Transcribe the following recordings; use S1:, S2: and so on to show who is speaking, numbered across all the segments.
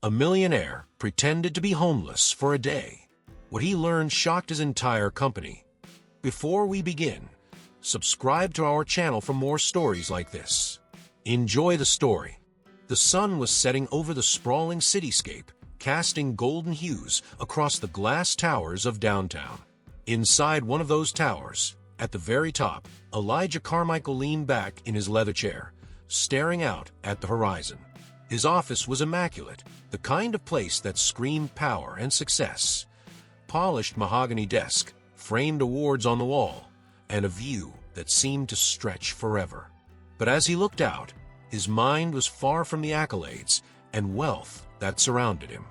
S1: A millionaire pretended to be homeless for a day. What he learned shocked his entire company. Before we begin, subscribe to our channel for more stories like this. Enjoy the story. The sun was setting over the sprawling cityscape, casting golden hues across the glass towers of downtown. Inside one of those towers, at the very top, Elijah Carmichael leaned back in his leather chair, staring out at the horizon. His office was immaculate, the kind of place that screamed power and success. Polished mahogany desk, framed awards on the wall, and a view that seemed to stretch forever. But as he looked out, his mind was far from the accolades and wealth that surrounded him.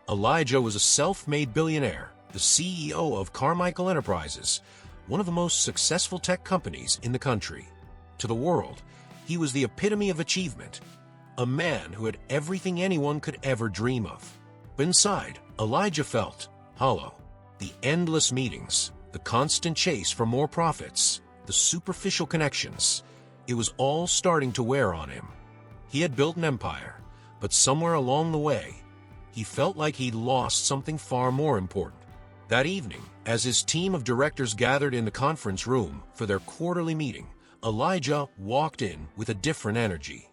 S1: Elijah was a self-made billionaire, the CEO of Carmichael Enterprises, one of the most successful tech companies in the country. To the world, he was the epitome of achievement, a man who had everything anyone could ever dream of. But inside, Elijah felt hollow. The endless meetings, the constant chase for more profits, the superficial connections, it was all starting to wear on him. He had built an empire, but somewhere along the way, he felt like he'd lost something far more important. That evening, as his team of directors gathered in the conference room for their quarterly meeting, Elijah walked in with a different energy.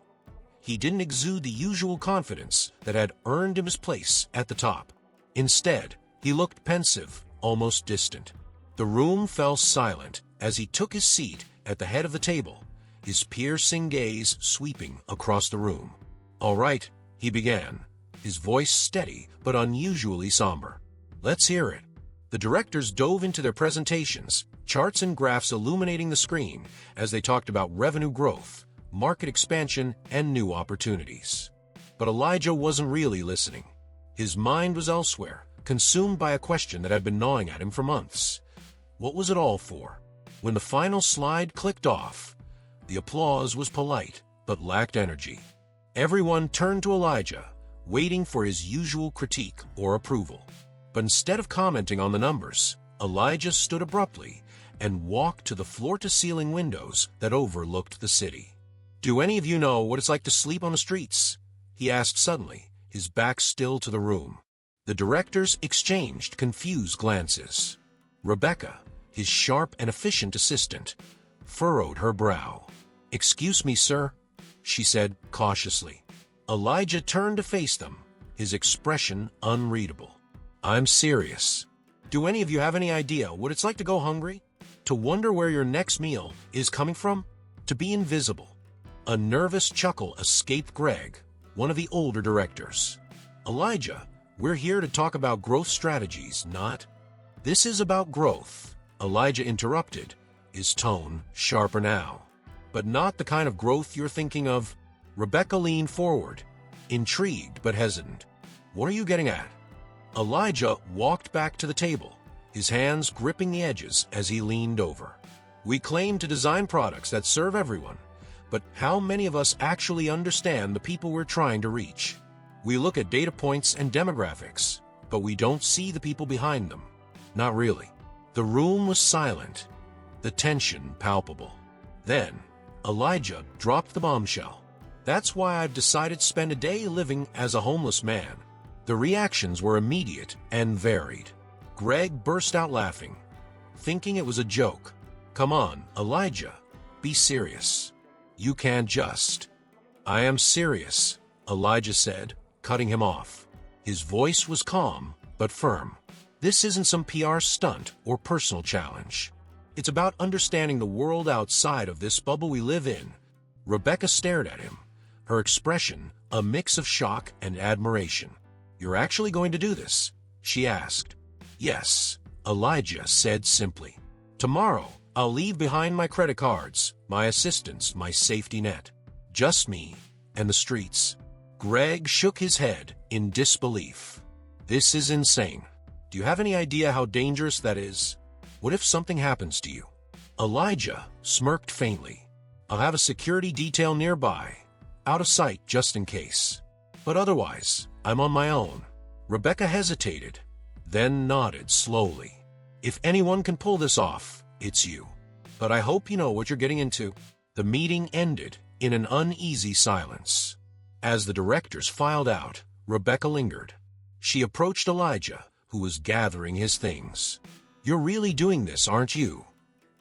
S1: He didn't exude the usual confidence that had earned him his place at the top. Instead, he looked pensive, almost distant. The room fell silent as he took his seat at the head of the table, his piercing gaze sweeping across the room. "All right," he began, his voice steady but unusually somber. "Let's hear it." The directors dove into their presentations, charts and graphs illuminating the screen as they talked about revenue growth, market expansion, and new opportunities. But Elijah wasn't really listening. His mind was elsewhere, consumed by a question that had been gnawing at him for months. What was it all for? When the final slide clicked off, the applause was polite but lacked energy. Everyone turned to Elijah, waiting for his usual critique or approval. But instead of commenting on the numbers, Elijah stood abruptly and walked to the floor-to-ceiling windows that overlooked the city. "Do any of you know what it's like to sleep on the streets?" he asked suddenly, his back still to the room. The directors exchanged confused glances. Rebecca, his sharp and efficient assistant, furrowed her brow. "Excuse me, sir," she said cautiously. Elijah turned to face them, his expression unreadable. "I'm serious. Do any of you have any idea what it's like to go hungry? To wonder where your next meal is coming from? To be invisible?" A nervous chuckle escaped Greg, one of the older directors. "Elijah, we're here to talk about growth strategies, not—" "This is about growth," Elijah interrupted, his tone sharper now. "But not the kind of growth you're thinking of." Rebecca leaned forward, intrigued but hesitant. "What are you getting at?" Elijah walked back to the table, his hands gripping the edges as he leaned over. "We claim to design products that serve everyone, but how many of us actually understand the people we're trying to reach? We look at data points and demographics, but we don't see the people behind them. Not really." The room was silent, the tension palpable. Then, Elijah dropped the bombshell. "That's why I've decided to spend a day living as a homeless man." The reactions were immediate and varied. Greg burst out laughing, thinking it was a joke. "Come on, Elijah, be serious. You can't just—" "I am serious," Elijah said, cutting him off. His voice was calm but firm. "This isn't some PR stunt or personal challenge. It's about understanding the world outside of this bubble we live in." Rebecca stared at him, her expression a mix of shock and admiration. "You're actually going to do this?" she asked. "Yes," Elijah said simply. "Tomorrow, I'll leave behind my credit cards, my assistants, my safety net. Just me and the streets." Greg shook his head in disbelief. "This is insane. Do you have any idea how dangerous that is? What if something happens to you?" Elijah smirked faintly. "I'll have a security detail nearby, out of sight just in case. But otherwise, I'm on my own." Rebecca hesitated, then nodded slowly. "If anyone can pull this off, it's you. But I hope you know what you're getting into." The meeting ended in an uneasy silence. As the directors filed out, Rebecca lingered. She approached Elijah, who was gathering his things. "You're really doing this, aren't you?"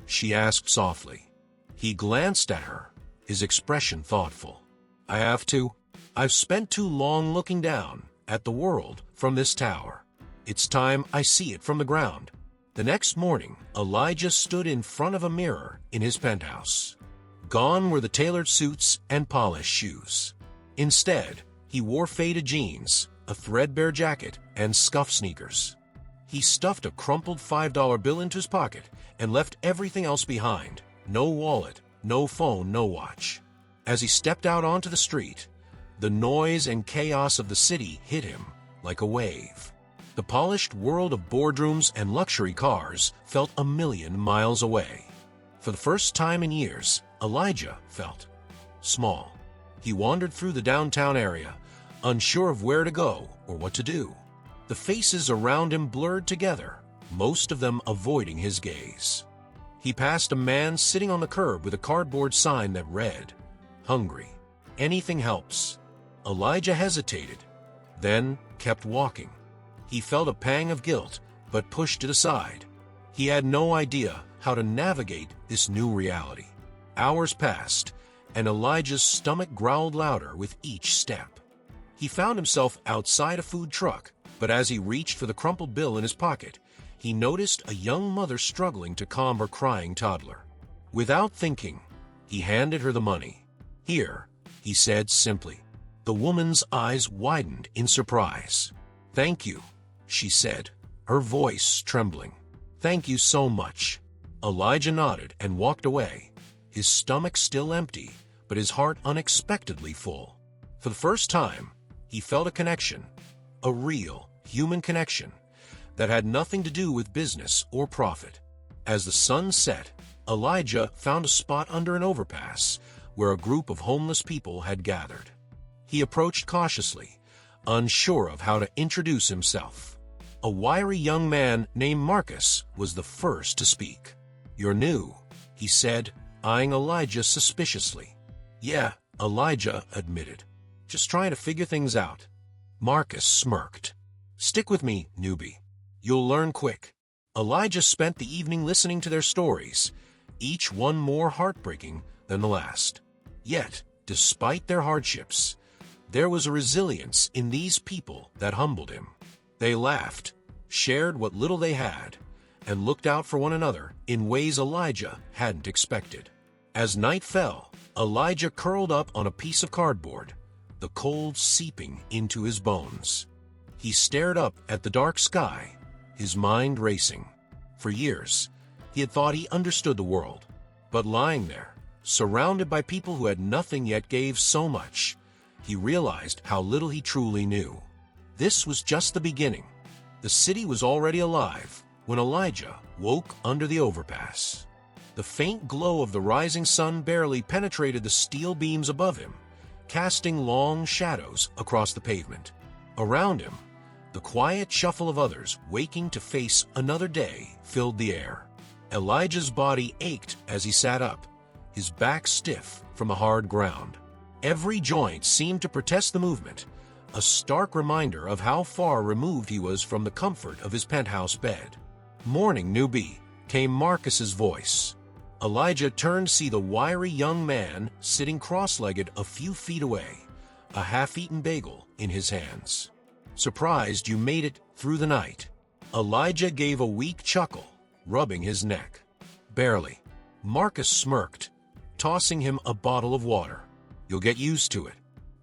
S1: she asked softly. He glanced at her, his expression thoughtful. "I have to. I've spent too long looking down at the world from this tower. It's time I see it from the ground." The next morning, Elijah stood in front of a mirror in his penthouse. Gone were the tailored suits and polished shoes. Instead, he wore faded jeans, a threadbare jacket, and scuffed sneakers. He stuffed a crumpled $5 bill into his pocket and left everything else behind. No wallet, no phone, no watch. As he stepped out onto the street, the noise and chaos of the city hit him like a wave. The polished world of boardrooms and luxury cars felt a million miles away. For the first time in years, Elijah felt small. He wandered through the downtown area, unsure of where to go or what to do. The faces around him blurred together, most of them avoiding his gaze. He passed a man sitting on the curb with a cardboard sign that read, "Hungry. Anything helps." Elijah hesitated, then kept walking. He felt a pang of guilt, but pushed it aside. He had no idea how to navigate this new reality. Hours passed, and Elijah's stomach growled louder with each step. He found himself outside a food truck, but as he reached for the crumpled bill in his pocket, he noticed a young mother struggling to calm her crying toddler. Without thinking, he handed her the money. "Here," he said simply. The woman's eyes widened in surprise. "Thank you," she said, her voice trembling. "Thank you so much." Elijah nodded and walked away, his stomach still empty, but his heart unexpectedly full. For the first time, he felt a connection, a real human connection, that had nothing to do with business or profit. As the sun set, Elijah found a spot under an overpass where a group of homeless people had gathered. He approached cautiously, unsure of how to introduce himself. A wiry young man named Marcus was the first to speak. "You're new," he said, eyeing Elijah suspiciously. "Yeah," Elijah admitted. "Just trying to figure things out." Marcus smirked. "Stick with me, newbie. You'll learn quick." Elijah spent the evening listening to their stories, each one more heartbreaking than the last. Yet, despite their hardships, there was a resilience in these people that humbled him. They laughed, shared what little they had, and looked out for one another in ways Elijah hadn't expected. As night fell, Elijah curled up on a piece of cardboard, the cold seeping into his bones. He stared up at the dark sky, his mind racing. For years, he had thought he understood the world, but lying there, surrounded by people who had nothing yet gave so much, he realized how little he truly knew. This was just the beginning. The city was already alive when Elijah woke under the overpass. The faint glow of the rising sun barely penetrated the steel beams above him, casting long shadows across the pavement. Around him, the quiet shuffle of others waking to face another day filled the air. Elijah's body ached as he sat up, his back stiff from the hard ground. Every joint seemed to protest the movement, a stark reminder of how far removed he was from the comfort of his penthouse bed. "Morning, newbie," came Marcus's voice. Elijah turned to see the wiry young man sitting cross-legged a few feet away, a half-eaten bagel in his hands. "Surprised you made it through the night." Elijah gave a weak chuckle, rubbing his neck. "Barely." Marcus smirked, tossing him a bottle of water. "You'll get used to it.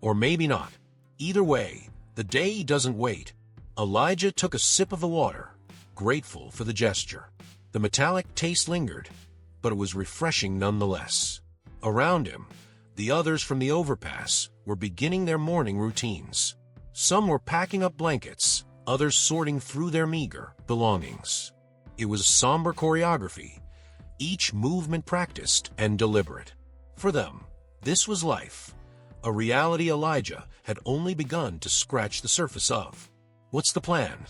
S1: Or maybe not. Either way, the day doesn't wait." Elijah took a sip of the water, grateful for the gesture. The metallic taste lingered, but it was refreshing nonetheless. Around him, the others from the overpass were beginning their morning routines. Some were packing up blankets, others sorting through their meager belongings. It was a somber choreography, each movement practiced and deliberate. For them, this was life, a reality Elijah had only begun to scratch the surface of. "What's the plan?"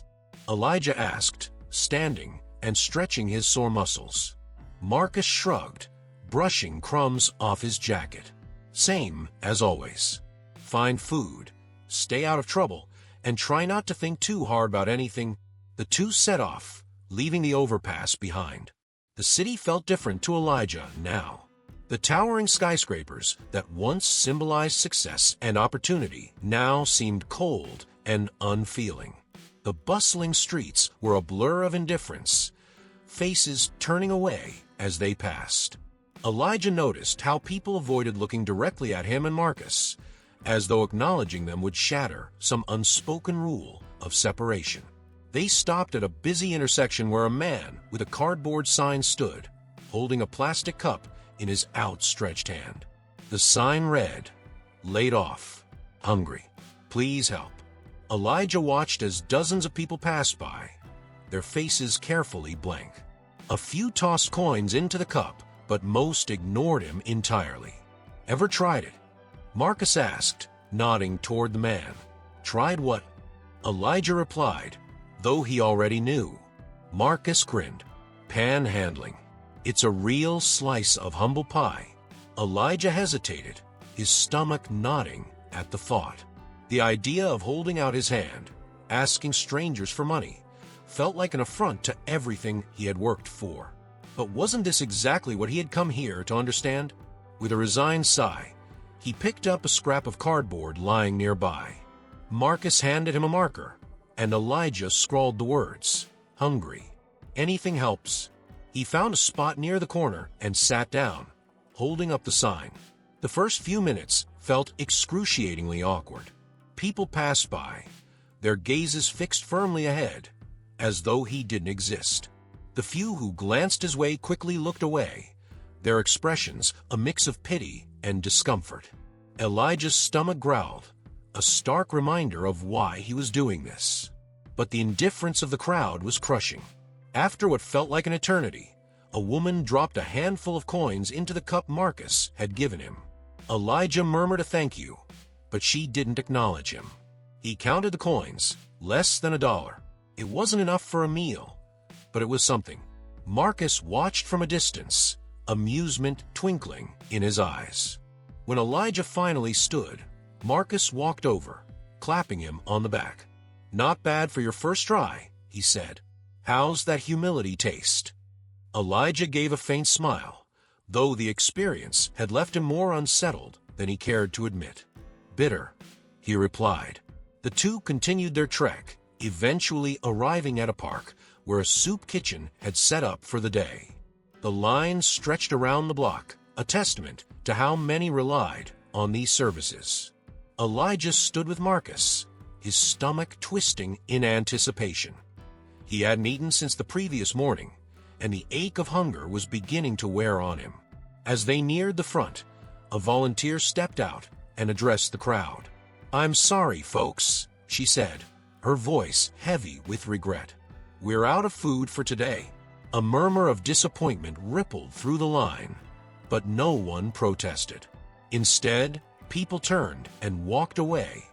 S1: Elijah asked, standing and stretching his sore muscles. Marcus shrugged, brushing crumbs off his jacket. "Same as always. Find food, stay out of trouble, and try not to think too hard about anything. The two set off, leaving the overpass behind. The city felt different to Elijah now. The towering skyscrapers that once symbolized success and opportunity now seemed cold and unfeeling. The bustling streets were a blur of indifference, faces turning away as they passed. Elijah noticed how people avoided looking directly at him and Marcus, as though acknowledging them would shatter some unspoken rule of separation. They stopped at a busy intersection where a man with a cardboard sign stood, holding a plastic cup in his outstretched hand. The sign read, "Laid off, hungry, please help." Elijah watched as dozens of people passed by, their faces carefully blank. A few tossed coins into the cup, but most ignored him entirely. "Ever tried it?" Marcus asked, nodding toward the man. "Tried what?" Elijah replied, though he already knew. Marcus grinned. "Panhandling. It's a real slice of humble pie." Elijah hesitated, his stomach knotting at the thought. The idea of holding out his hand, asking strangers for money, felt like an affront to everything he had worked for. But wasn't this exactly what he had come here to understand? With a resigned sigh, he picked up a scrap of cardboard lying nearby. Marcus handed him a marker, and Elijah scrawled the words, "Hungry. Anything helps." He found a spot near the corner and sat down, holding up the sign. The first few minutes felt excruciatingly awkward. People passed by, their gazes fixed firmly ahead, as though he didn't exist. The few who glanced his way quickly looked away, their expressions a mix of pity and discomfort. Elijah's stomach growled, a stark reminder of why he was doing this. But the indifference of the crowd was crushing. After what felt like an eternity, a woman dropped a handful of coins into the cup Marcus had given him. Elijah murmured a thank you, but she didn't acknowledge him. He counted the coins, less than $1. It wasn't enough for a meal, but it was something. Marcus watched from a distance, amusement twinkling in his eyes. When Elijah finally stood, Marcus walked over, clapping him on the back. "Not bad for your first try," he said. "How's that humility taste?" Elijah gave a faint smile, though the experience had left him more unsettled than he cared to admit. "Bitter," he replied. The two continued their trek, eventually arriving at a park where a soup kitchen had set up for the day. The line stretched around the block, a testament to how many relied on these services. Elijah stood with Marcus, his stomach twisting in anticipation. He hadn't eaten since the previous morning, and the ache of hunger was beginning to wear on him. As they neared the front, a volunteer stepped out and addressed the crowd. "I'm sorry, folks," she said, her voice heavy with regret. "We're out of food for today." A murmur of disappointment rippled through the line, but no one protested. Instead, people turned and walked away,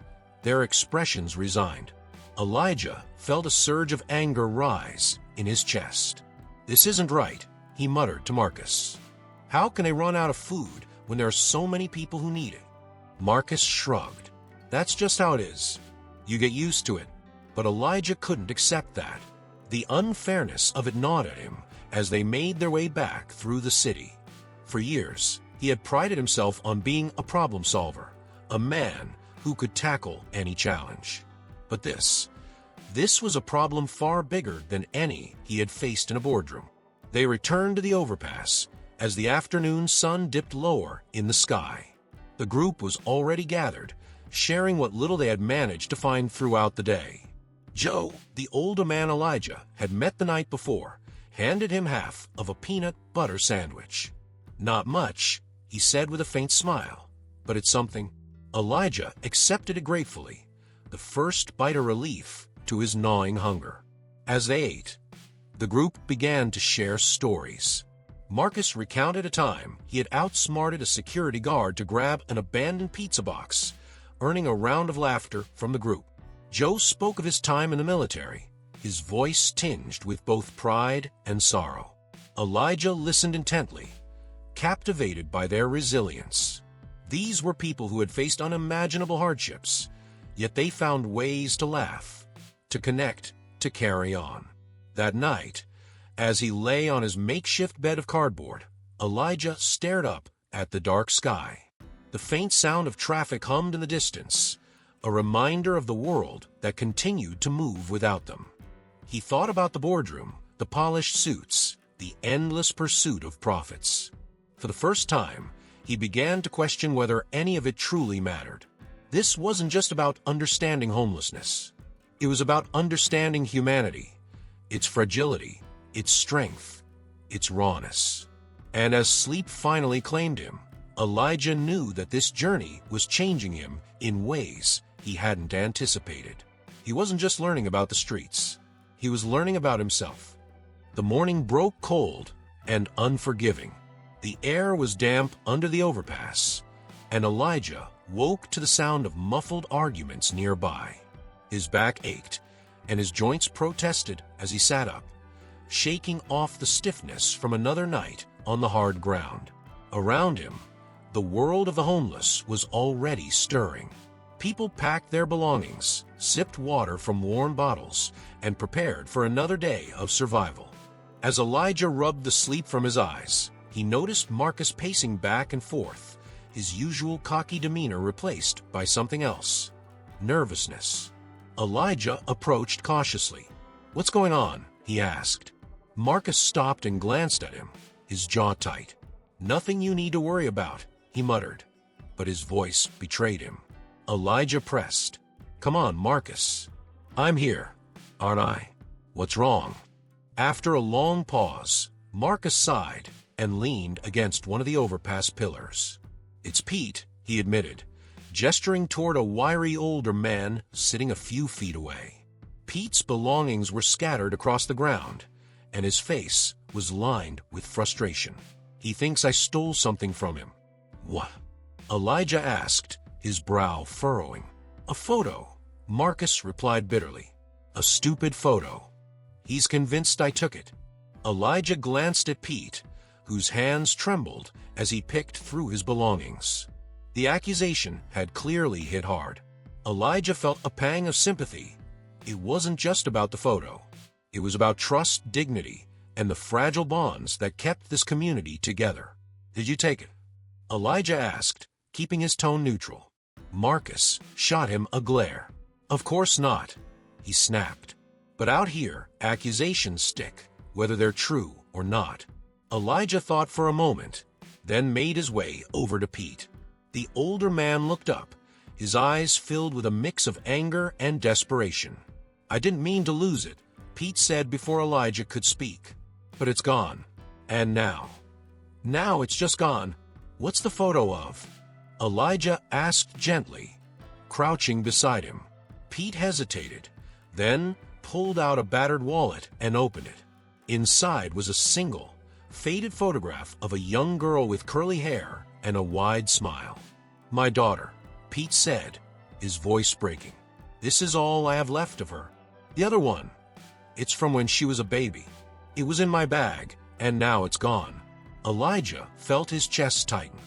S1: their expressions resigned. Elijah felt a surge of anger rise in his chest. "This isn't right," he muttered to Marcus. "How can they run out of food when there are so many people who need it?" Marcus shrugged. "That's just how it is. You get used to it." But Elijah couldn't accept that. The unfairness of it gnawed at him as they made their way back through the city. For years, he had prided himself on being a problem solver, a man who could tackle any challenge. But this was a problem far bigger than any he had faced in a boardroom. They returned to the overpass as the afternoon sun dipped lower in the sky. The group was already gathered, sharing what little they had managed to find throughout the day. Joe, the older man Elijah had met the night before, handed him half of a peanut butter sandwich. "Not much," he said with a faint smile, "but it's something." Elijah accepted it gratefully, the first bite of relief to his gnawing hunger. As they ate, the group began to share stories. Marcus recounted a time he had outsmarted a security guard to grab an abandoned pizza box, earning a round of laughter from the group. Joe spoke of his time in the military, his voice tinged with both pride and sorrow. Elijah listened intently, captivated by their resilience. These were people who had faced unimaginable hardships, Yet they found ways to laugh, to connect, to carry on. That night, as he lay on his makeshift bed of cardboard, Elijah stared up at the dark sky. The faint sound of traffic hummed in the distance, a reminder of the world that continued to move without them. He thought about the boardroom, the polished suits, the endless pursuit of profits. For the first time, he began to question whether any of it truly mattered. This wasn't just about understanding homelessness. It was about understanding humanity, its fragility, its strength, its rawness. And as sleep finally claimed him, Elijah knew that this journey was changing him in ways he hadn't anticipated. He wasn't just learning about the streets. He was learning about himself. The morning broke cold and unforgiving. The air was damp under the overpass, and Elijah woke to the sound of muffled arguments nearby. His back ached, and his joints protested as he sat up, shaking off the stiffness from another night on the hard ground. Around him, the world of the homeless was already stirring. People packed their belongings, sipped water from worn bottles, and prepared for another day of survival. As Elijah rubbed the sleep from his eyes, he noticed Marcus pacing back and forth, his usual cocky demeanor replaced by something else: nervousness. Elijah approached cautiously. "What's going on?" he asked. Marcus stopped and glanced at him, his jaw tight. "Nothing you need to worry about," he muttered, but his voice betrayed him. Elijah pressed. "Come on, Marcus. I'm here, aren't I? What's wrong?" After a long pause, Marcus sighed and leaned against one of the overpass pillars. "It's Pete," he admitted, gesturing toward a wiry older man sitting a few feet away. Pete's belongings were scattered across the ground, and his face was lined with frustration. "He thinks I stole something from him." "What?" Elijah asked, his brow furrowing. "A photo," Marcus replied bitterly. "A stupid photo. He's convinced I took it." Elijah glanced at Pete, whose hands trembled as he picked through his belongings. The accusation had clearly hit hard. Elijah felt a pang of sympathy. It wasn't just about the photo. It was about trust, dignity, and the fragile bonds that kept this community together. "Did you take it?" Elijah asked, keeping his tone neutral. Marcus shot him a glare. "Of course not," he snapped. "But out here, accusations stick, whether they're true or not." Elijah thought for a moment, then made his way over to Pete. The older man looked up, his eyes filled with a mix of anger and desperation. "I didn't mean to lose it," Pete said before Elijah could speak. "But it's gone. And now it's just gone. What's the photo of?" Elijah asked gently, crouching beside him. Pete hesitated, then pulled out a battered wallet and opened it. Inside was a single, faded photograph of a young girl with curly hair and a wide smile. "My daughter," Pete said, his voice breaking. "This is all I have left of her. The other one, it's from when she was a baby. It was in my bag, and now it's gone." Elijah felt his chest tighten.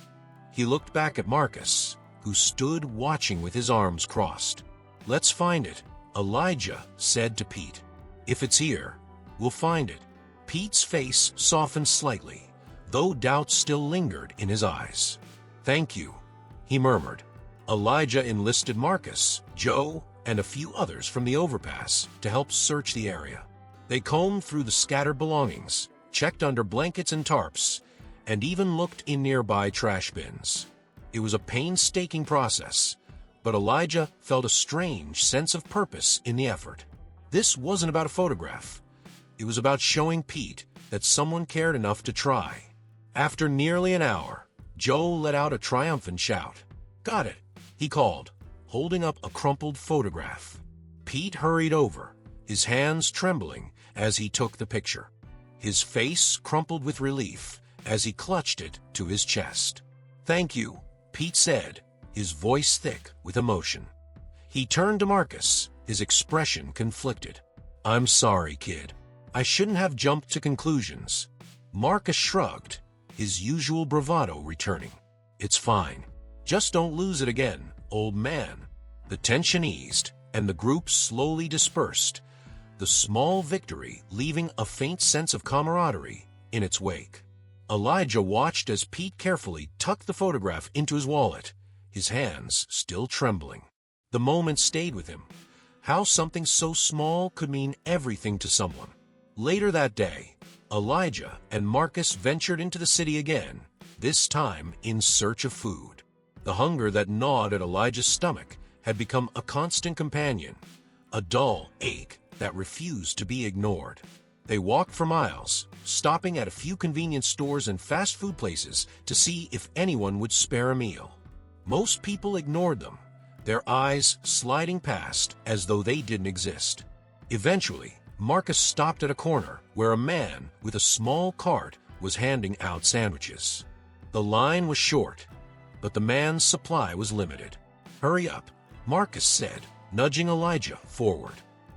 S1: He looked back at Marcus, who stood watching with his arms crossed. "Let's find it," Elijah said to Pete. "If it's here, we'll find it." Pete's face softened slightly, though doubt still lingered in his eyes. "Thank you," he murmured. Elijah enlisted Marcus, Joe, and a few others from the overpass to help search the area. They combed through the scattered belongings, checked under blankets and tarps, and even looked in nearby trash bins. It was a painstaking process, but Elijah felt a strange sense of purpose in the effort. This wasn't about a photograph. It was about showing Pete that someone cared enough to try. After nearly an hour, Joe let out a triumphant shout. "Got it," he called, holding up a crumpled photograph. Pete hurried over, his hands trembling as he took the picture. His face crumpled with relief as he clutched it to his chest. "Thank you," Pete said, his voice thick with emotion. He turned to Marcus, his expression conflicted. "I'm sorry, kid. I shouldn't have jumped to conclusions." Marcus shrugged, his usual bravado returning. "It's fine. Just don't lose it again, old man." The tension eased, and the group slowly dispersed, the small victory leaving a faint sense of camaraderie in its wake. Elijah watched as Pete carefully tucked the photograph into his wallet, his hands still trembling. The moment stayed with him. How something so small could mean everything to someone. Later that day, Elijah and Marcus ventured into the city again, this time in search of food. The hunger that gnawed at Elijah's stomach had become a constant companion, a dull ache that refused to be ignored. They walked for miles, stopping at a few convenience stores and fast food places to see if anyone would spare a meal. Most people ignored them, their eyes sliding past as though they didn't exist. Eventually, Marcus stopped at a corner where a man with a small cart was handing out sandwiches. The line was short, but the man's supply was limited. "Hurry up," Marcus said, nudging Elijah forward.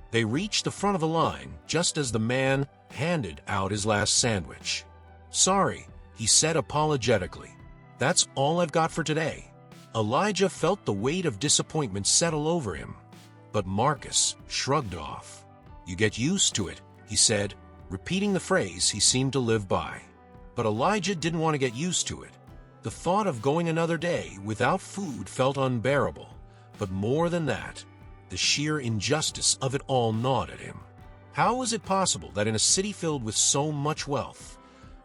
S1: They reached the front of the line just as the man handed out his last sandwich. "Sorry," he said apologetically. "That's all I've got for today." Elijah felt the weight of disappointment settle over him, but Marcus shrugged off. "You get used to it," he said, repeating the phrase he seemed to live by. But Elijah didn't want to get used to it. The thought of going another day without food felt unbearable, but more than that, the sheer injustice of it all gnawed at him. How was it possible that in a city filled with so much wealth,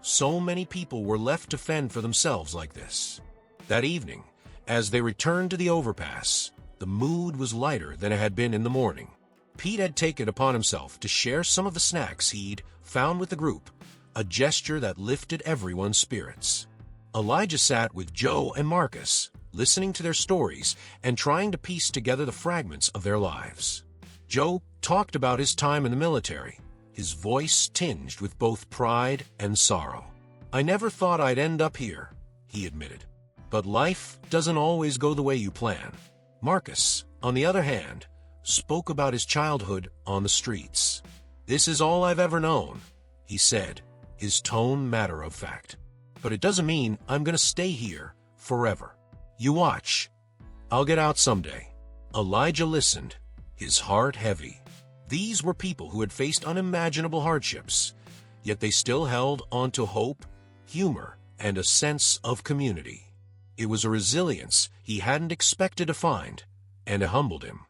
S1: so many people were left to fend for themselves like this? That evening, as they returned to the overpass, the mood was lighter than it had been in the morning. Pete had taken upon himself to share some of the snacks he'd found with the group, a gesture that lifted everyone's spirits. Elijah sat with Joe and Marcus, listening to their stories and trying to piece together the fragments of their lives. Joe talked about his time in the military, his voice tinged with both pride and sorrow. "I never thought I'd end up here," he admitted. "But life doesn't always go the way you plan." Marcus, on the other hand, spoke about his childhood on the streets. "This is all I've ever known," he said, his tone matter-of-fact. "But it doesn't mean I'm going to stay here forever. You watch. I'll get out someday." Elijah listened, his heart heavy. These were people who had faced unimaginable hardships, yet they still held on to hope, humor, and a sense of community. It was a resilience he hadn't expected to find, and it humbled him.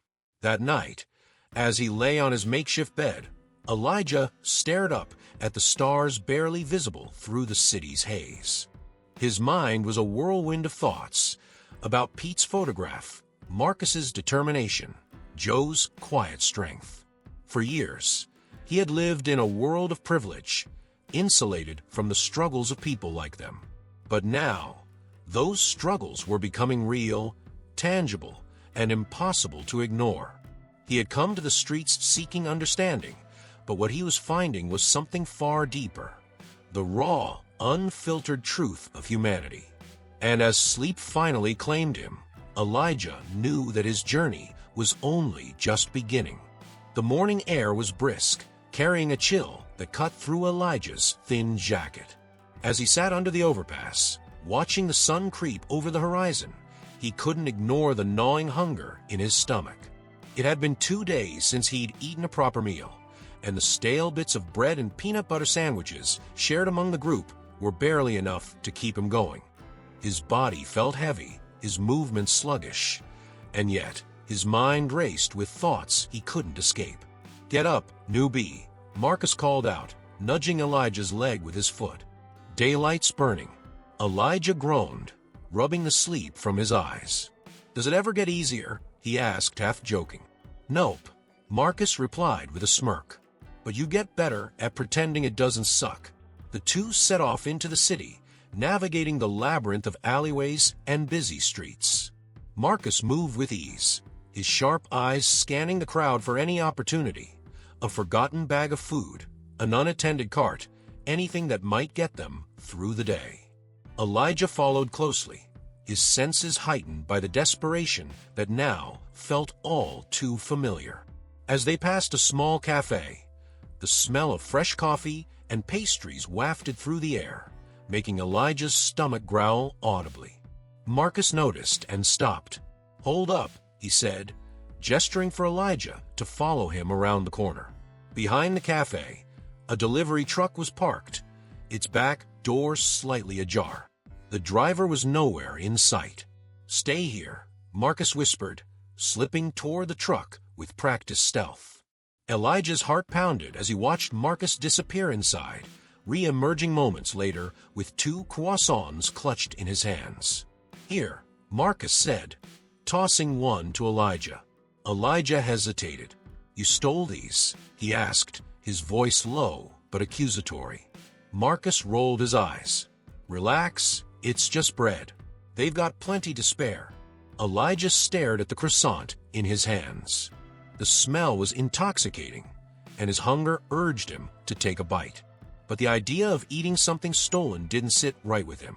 S1: That night, as he lay on his makeshift bed, Elijah stared up at the stars barely visible through the city's haze. His mind was a whirlwind of thoughts about Pete's photograph, Marcus's determination, Joe's quiet strength. For years, he had lived in a world of privilege, insulated from the struggles of people like them. But now, those struggles were becoming real, tangible, and impossible to ignore. He had come to the streets seeking understanding, but what he was finding was something far deeper, the raw, unfiltered truth of humanity. And as sleep finally claimed him, Elijah knew that his journey was only just beginning. The morning air was brisk, carrying a chill that cut through Elijah's thin jacket. As he sat under the overpass, watching the sun creep over the horizon, he couldn't ignore the gnawing hunger in his stomach. It had been 2 days since he'd eaten a proper meal, and the stale bits of bread and peanut butter sandwiches shared among the group were barely enough to keep him going. His body felt heavy, his movements sluggish, and yet his mind raced with thoughts he couldn't escape. "Get up, newbie," Marcus called out, nudging Elijah's leg with his foot. Daylight's burning. Elijah groaned, rubbing the sleep from his eyes. "Does it ever get easier?" he asked, half joking. "Nope," Marcus replied with a smirk. "But you get better at pretending it doesn't suck." The two set off into the city, navigating the labyrinth of alleyways and busy streets. Marcus moved with ease, his sharp eyes scanning the crowd for any opportunity, a forgotten bag of food, an unattended cart, anything that might get them through the day. Elijah followed closely, his senses heightened by the desperation that now felt all too familiar. As they passed a small cafe, the smell of fresh coffee and pastries wafted through the air, making Elijah's stomach growl audibly. Marcus noticed and stopped. "Hold up," he said, gesturing for Elijah to follow him around the corner. Behind the cafe, a delivery truck was parked, its back door slightly ajar. The driver was nowhere in sight. "Stay here," Marcus whispered, slipping toward the truck with practiced stealth. Elijah's heart pounded as he watched Marcus disappear inside, re-emerging moments later with 2 croissants clutched in his hands. "Here," Marcus said, tossing one to Elijah. Elijah hesitated. "You stole these?" he asked, his voice low but accusatory. Marcus rolled his eyes. "Relax, it's just bread. They've got plenty to spare." Elijah stared at the croissant in his hands. The smell was intoxicating, and his hunger urged him to take a bite. But the idea of eating something stolen didn't sit right with him.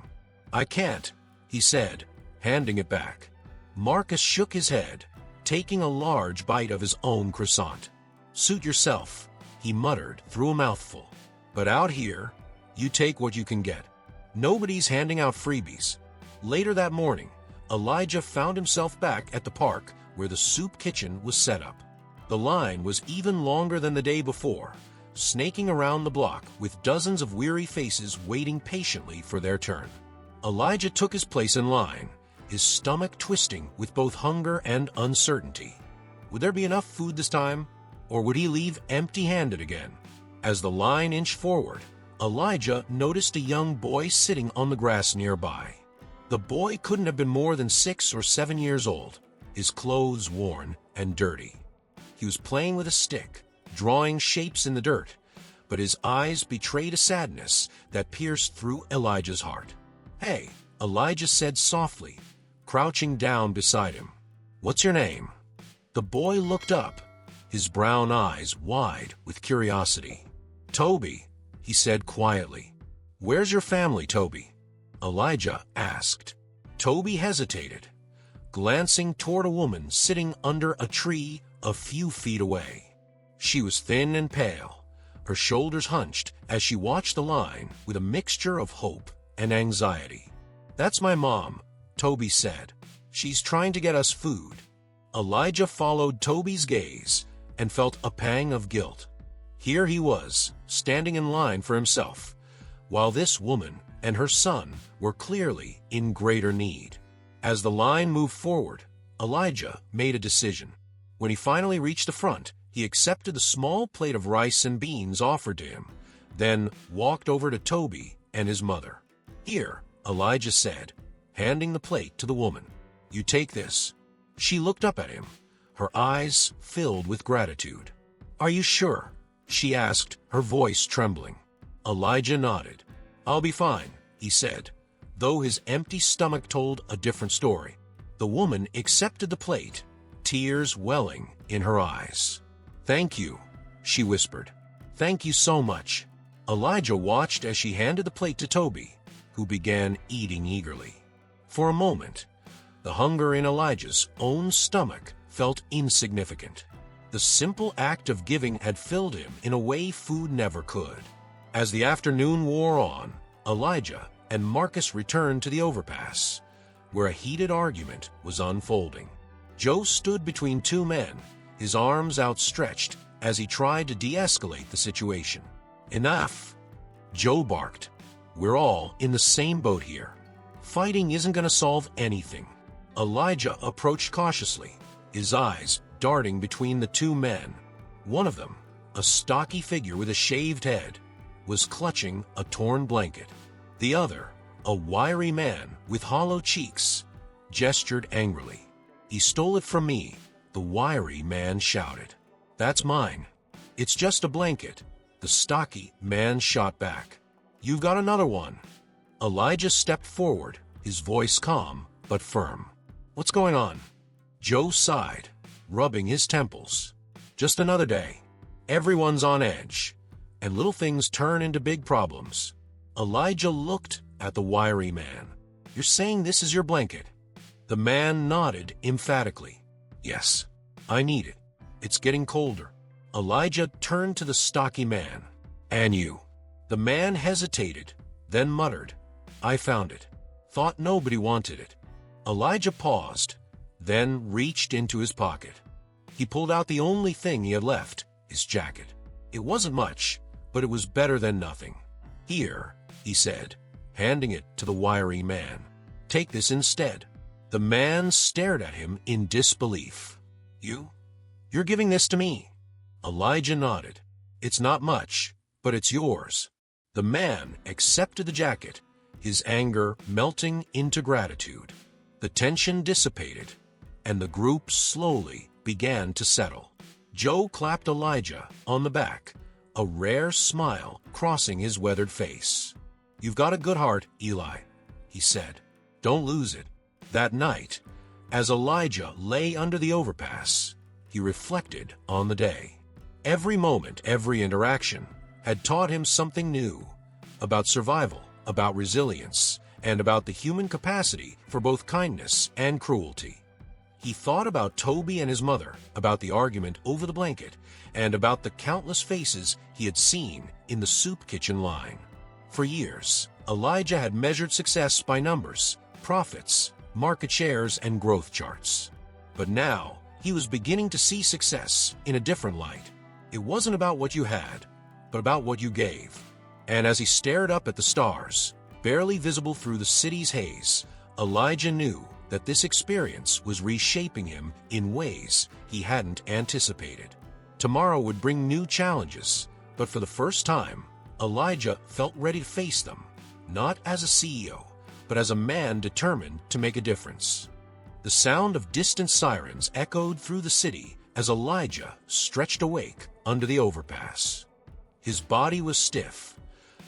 S1: "I can't," he said, handing it back. Marcus shook his head, taking a large bite of his own croissant. "Suit yourself," he muttered through a mouthful. "But out here, you take what you can get. Nobody's handing out freebies." Later that morning, Elijah found himself back at the park where the soup kitchen was set up. The line was even longer than the day before, snaking around the block with dozens of weary faces waiting patiently for their turn. Elijah took his place in line, his stomach twisting with both hunger and uncertainty. Would there be enough food this time, or would he leave empty-handed again? As the line inched forward, Elijah noticed a young boy sitting on the grass nearby. The boy couldn't have been more than 6 or 7 years old, his clothes worn and dirty. He was playing with a stick, drawing shapes in the dirt, but his eyes betrayed a sadness that pierced through Elijah's heart. "Hey," Elijah said softly, crouching down beside him. "What's your name?" The boy looked up, his brown eyes wide with curiosity. "Toby," he said quietly. "Where's your family, Toby?" Elijah asked. Toby hesitated, glancing toward a woman sitting under a tree a few feet away. She was thin and pale, her shoulders hunched as she watched the line with a mixture of hope and anxiety. "That's my mom," Toby said. "She's trying to get us food." Elijah followed Toby's gaze and felt a pang of guilt. Here he was, standing in line for himself, while this woman and her son were clearly in greater need. As the line moved forward, Elijah made a decision. When he finally reached the front, he accepted the small plate of rice and beans offered to him, then walked over to Toby and his mother. "Here," Elijah said, handing the plate to the woman. "You take this." She looked up at him, her eyes filled with gratitude. "Are you sure?" she asked, her voice trembling. Elijah nodded. "I'll be fine," he said, though his empty stomach told a different story. The woman accepted the plate, tears welling in her eyes. "Thank you," she whispered. "Thank you so much." Elijah watched as she handed the plate to Toby, who began eating eagerly. For a moment, the hunger in Elijah's own stomach felt insignificant. The simple act of giving had filled him in a way food never could. As the afternoon wore on, Elijah and Marcus returned to the overpass, where a heated argument was unfolding. Joe stood between 2 men, his arms outstretched as he tried to de-escalate the situation. "Enough," Joe barked. "We're all in the same boat here. Fighting isn't going to solve anything." Elijah approached cautiously, his eyes darting between the 2 men. One of them, a stocky figure with a shaved head, was clutching a torn blanket. The other, a wiry man with hollow cheeks, gestured angrily. "He stole it from me," the wiry man shouted. "That's mine." "It's just a blanket," the stocky man shot back. "You've got another one." Elijah stepped forward, his voice calm but firm. "What's going on?" Joe sighed, rubbing his temples. "Just another day. Everyone's on edge, and little things turn into big problems." Elijah looked at the wiry man. "You're saying this is your blanket?" The man nodded emphatically. "Yes, I need it. It's getting colder." Elijah turned to the stocky man. "And you?" The man hesitated, then muttered, "I found it. Thought nobody wanted it." Elijah paused, then reached into his pocket. He pulled out the only thing he had left, his jacket. It wasn't much, but it was better than nothing. "Here," he said, handing it to the wiry man. "Take this instead." The man stared at him in disbelief. You're giving this to me?" Elijah nodded. "It's not much, but it's yours." The man accepted the jacket, his anger melting into gratitude. The tension dissipated, and the group slowly began to settle. Joe clapped Elijah on the back, a rare smile crossing his weathered face. "You've got a good heart, Eli," he said. "Don't lose it." That night, as Elijah lay under the overpass, he reflected on the day. Every moment, every interaction, had taught him something new about survival, about resilience, and about the human capacity for both kindness and cruelty. He thought about Toby and his mother, about the argument over the blanket, and about the countless faces he had seen in the soup kitchen line. For years, Elijah had measured success by numbers, profits, market shares, and growth charts. But now, he was beginning to see success in a different light. It wasn't about what you had, but about what you gave. And as he stared up at the stars, barely visible through the city's haze, Elijah knew that this experience was reshaping him in ways he hadn't anticipated. Tomorrow would bring new challenges, but for the first time, Elijah felt ready to face them, not as a CEO, but as a man determined to make a difference. The sound of distant sirens echoed through the city as Elijah stretched awake under the overpass. His body was stiff,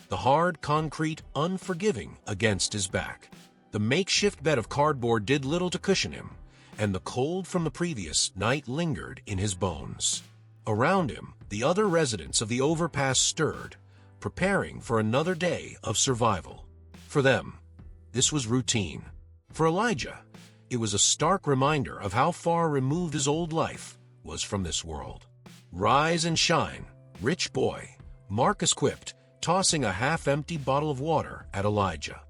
S1: the hard concrete unforgiving against his back. The makeshift bed of cardboard did little to cushion him, and the cold from the previous night lingered in his bones. Around him, the other residents of the overpass stirred, preparing for another day of survival. For them, this was routine. For Elijah, it was a stark reminder of how far removed his old life was from this world. "Rise and shine, rich boy," Marcus quipped, tossing a half-empty bottle of water at Elijah.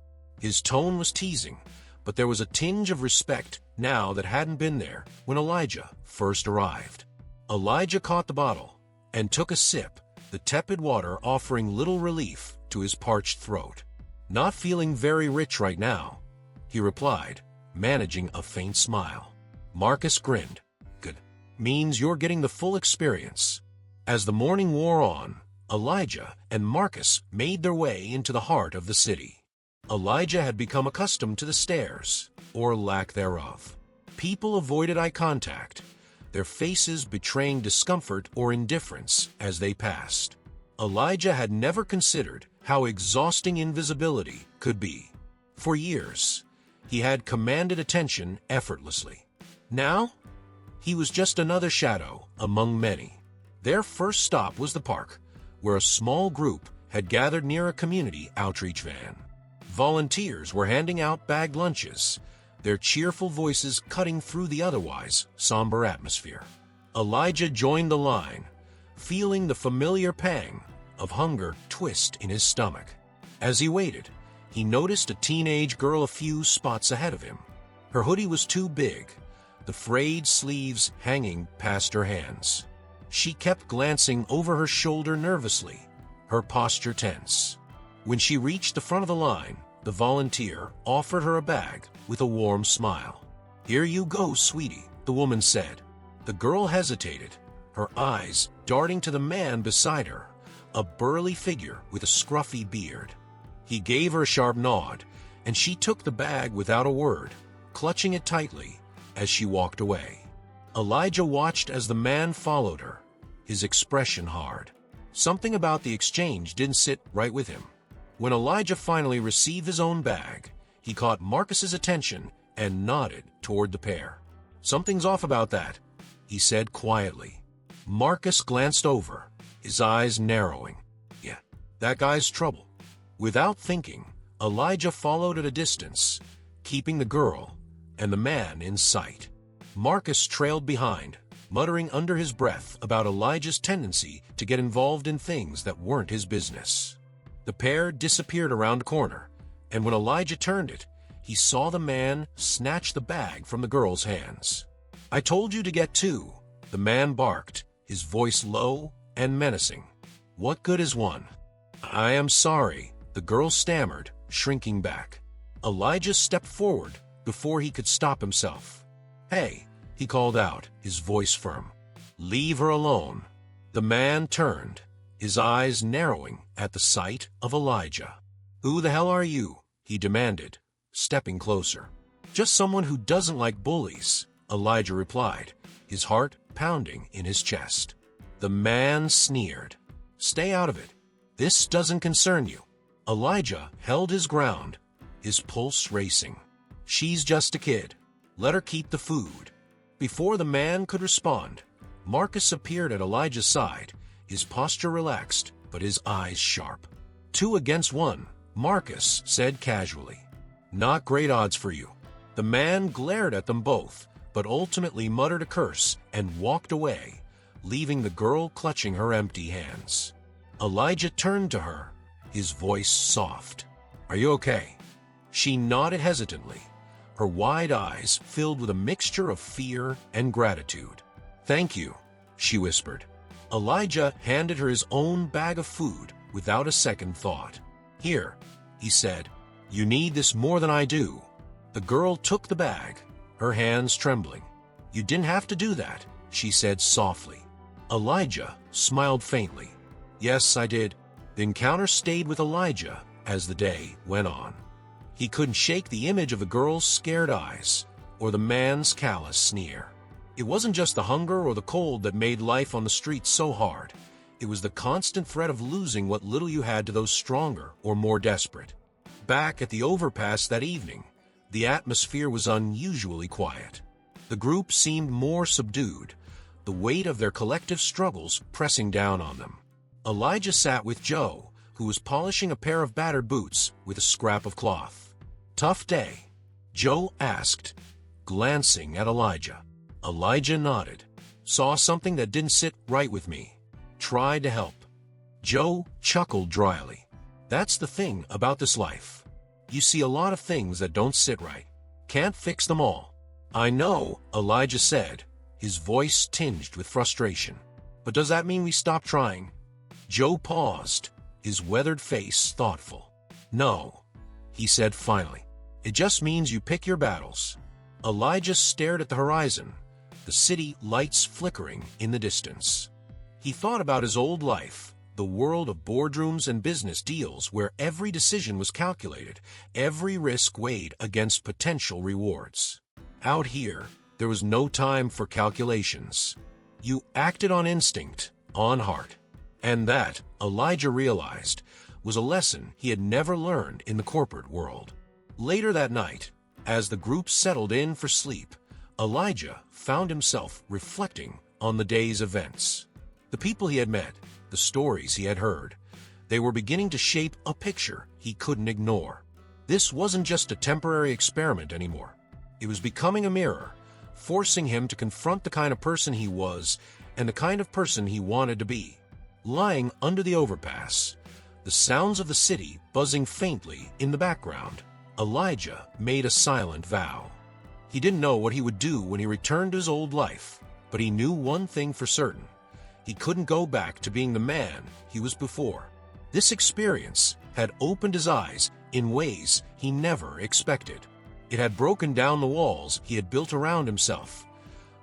S1: His tone was teasing, but there was a tinge of respect now that hadn't been there when Elijah first arrived. Elijah caught the bottle and took a sip, the tepid water offering little relief to his parched throat. "Not feeling very rich right now," he replied, managing a faint smile. Marcus grinned. "Good. Means you're getting the full experience." As the morning wore on, Elijah and Marcus made their way into the heart of the city. Elijah had become accustomed to the stares, or lack thereof. People avoided eye contact, their faces betraying discomfort or indifference as they passed. Elijah had never considered how exhausting invisibility could be. For years, he had commanded attention effortlessly. Now, he was just another shadow among many. Their first stop was the park, where a small group had gathered near a community outreach van. Volunteers were handing out bagged lunches, their cheerful voices cutting through the otherwise somber atmosphere. Elijah joined the line, feeling the familiar pang of hunger twist in his stomach. As he waited, he noticed a teenage girl a few spots ahead of him. Her hoodie was too big, the frayed sleeves hanging past her hands. She kept glancing over her shoulder nervously, her posture tense. When she reached the front of the line, the volunteer offered her a bag with a warm smile. "Here you go, sweetie," the woman said. The girl hesitated, her eyes darting to the man beside her, a burly figure with a scruffy beard. He gave her a sharp nod, and she took the bag without a word, clutching it tightly as she walked away. Elijah watched as the man followed her, his expression hard. Something about the exchange didn't sit right with him. When Elijah finally received his own bag, he caught Marcus's attention and nodded toward the pair. "Something's off about that," he said quietly. Marcus glanced over, his eyes narrowing. "Yeah, that guy's trouble." Without thinking, Elijah followed at a distance, keeping the girl and the man in sight. Marcus trailed behind, muttering under his breath about Elijah's tendency to get involved in things that weren't his business. The pair disappeared around a corner, and when Elijah turned it, he saw the man snatch the bag from the girl's hands. "I told you to get two," The man barked, his voice low and menacing. "What good is one?" "I am sorry," the girl stammered, shrinking back. Elijah stepped forward before he could stop himself. "Hey," he called out, his voice firm. "Leave her alone." The man turned, his eyes narrowing at the sight of Elijah. "Who the hell are you?" he demanded, stepping closer. "Just someone who doesn't like bullies," Elijah replied, his heart pounding in his chest. The man sneered. "Stay out of it. This doesn't concern you." Elijah held his ground, his pulse racing. "She's just a kid. Let her keep the food." Before the man could respond, Marcus appeared at Elijah's side, his posture relaxed, but his eyes sharp. "2 against 1, Marcus said casually. "Not great odds for you." The man glared at them both, but ultimately muttered a curse and walked away, leaving the girl clutching her empty hands. Elijah turned to her, his voice soft. "Are you okay?" She nodded hesitantly, her wide eyes filled with a mixture of fear and gratitude. "Thank you," she whispered. Elijah handed her his own bag of food without a second thought. "Here," he said. "You need this more than I do." The girl took the bag, her hands trembling. "You didn't have to do that," she said softly. Elijah smiled faintly. "Yes, I did." The encounter stayed with Elijah as the day went on. He couldn't shake the image of the girl's scared eyes or the man's callous sneer. It wasn't just the hunger or the cold that made life on the streets so hard. It was the constant threat of losing what little you had to those stronger or more desperate. Back at the overpass that evening, the atmosphere was unusually quiet. The group seemed more subdued, the weight of their collective struggles pressing down on them. Elijah sat with Joe, who was polishing a pair of battered boots with a scrap of cloth. "Tough day?" Joe asked, glancing at Elijah. Elijah nodded. "Saw something that didn't sit right with me. Tried to help." Joe chuckled dryly. "That's the thing about this life. You see a lot of things that don't sit right. Can't fix them all." "I know," Elijah said, his voice tinged with frustration. "But does that mean we stop trying?" Joe paused, his weathered face thoughtful. "No," he said finally. "It just means you pick your battles." Elijah stared at the horizon, the city lights flickering in the distance. He thought about his old life, the world of boardrooms and business deals where every decision was calculated, every risk weighed against potential rewards. Out here, there was no time for calculations. You acted on instinct, on heart. And that, Elijah realized, was a lesson he had never learned in the corporate world. Later that night, as the group settled in for sleep, Elijah found himself reflecting on the day's events. The people he had met, the stories he had heard, they were beginning to shape a picture he couldn't ignore. This wasn't just a temporary experiment anymore. It was becoming a mirror, forcing him to confront the kind of person he was and the kind of person he wanted to be. Lying under the overpass, the sounds of the city buzzing faintly in the background, Elijah made a silent vow. He didn't know what he would do when he returned to his old life, but he knew one thing for certain. He couldn't go back to being the man he was before. This experience had opened his eyes in ways he never expected. It had broken down the walls he had built around himself,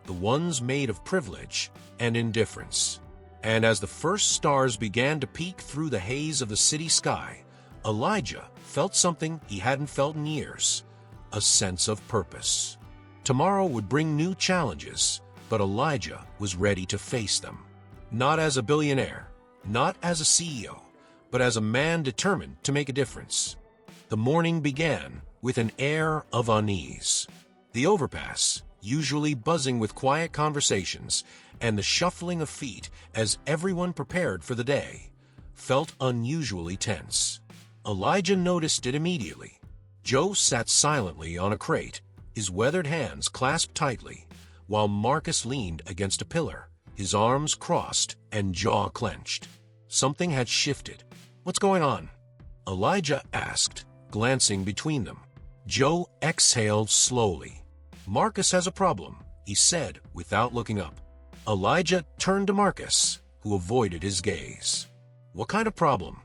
S1: the ones made of privilege and indifference. And as the first stars began to peek through the haze of the city sky, Elijah felt something he hadn't felt in years, a sense of purpose. Tomorrow would bring new challenges, but Elijah was ready to face them. Not as a billionaire, not as a CEO, but as a man determined to make a difference. The morning began with an air of unease. The overpass, usually buzzing with quiet conversations and the shuffling of feet as everyone prepared for the day, felt unusually tense. Elijah noticed it immediately. Joe sat silently on a crate, his weathered hands clasped tightly, while Marcus leaned against a pillar, his arms crossed and jaw clenched. Something had shifted. "What's going on?" Elijah asked, glancing between them. Joe exhaled slowly. "Marcus has a problem," he said without looking up. Elijah turned to Marcus, who avoided his gaze. "What kind of problem?"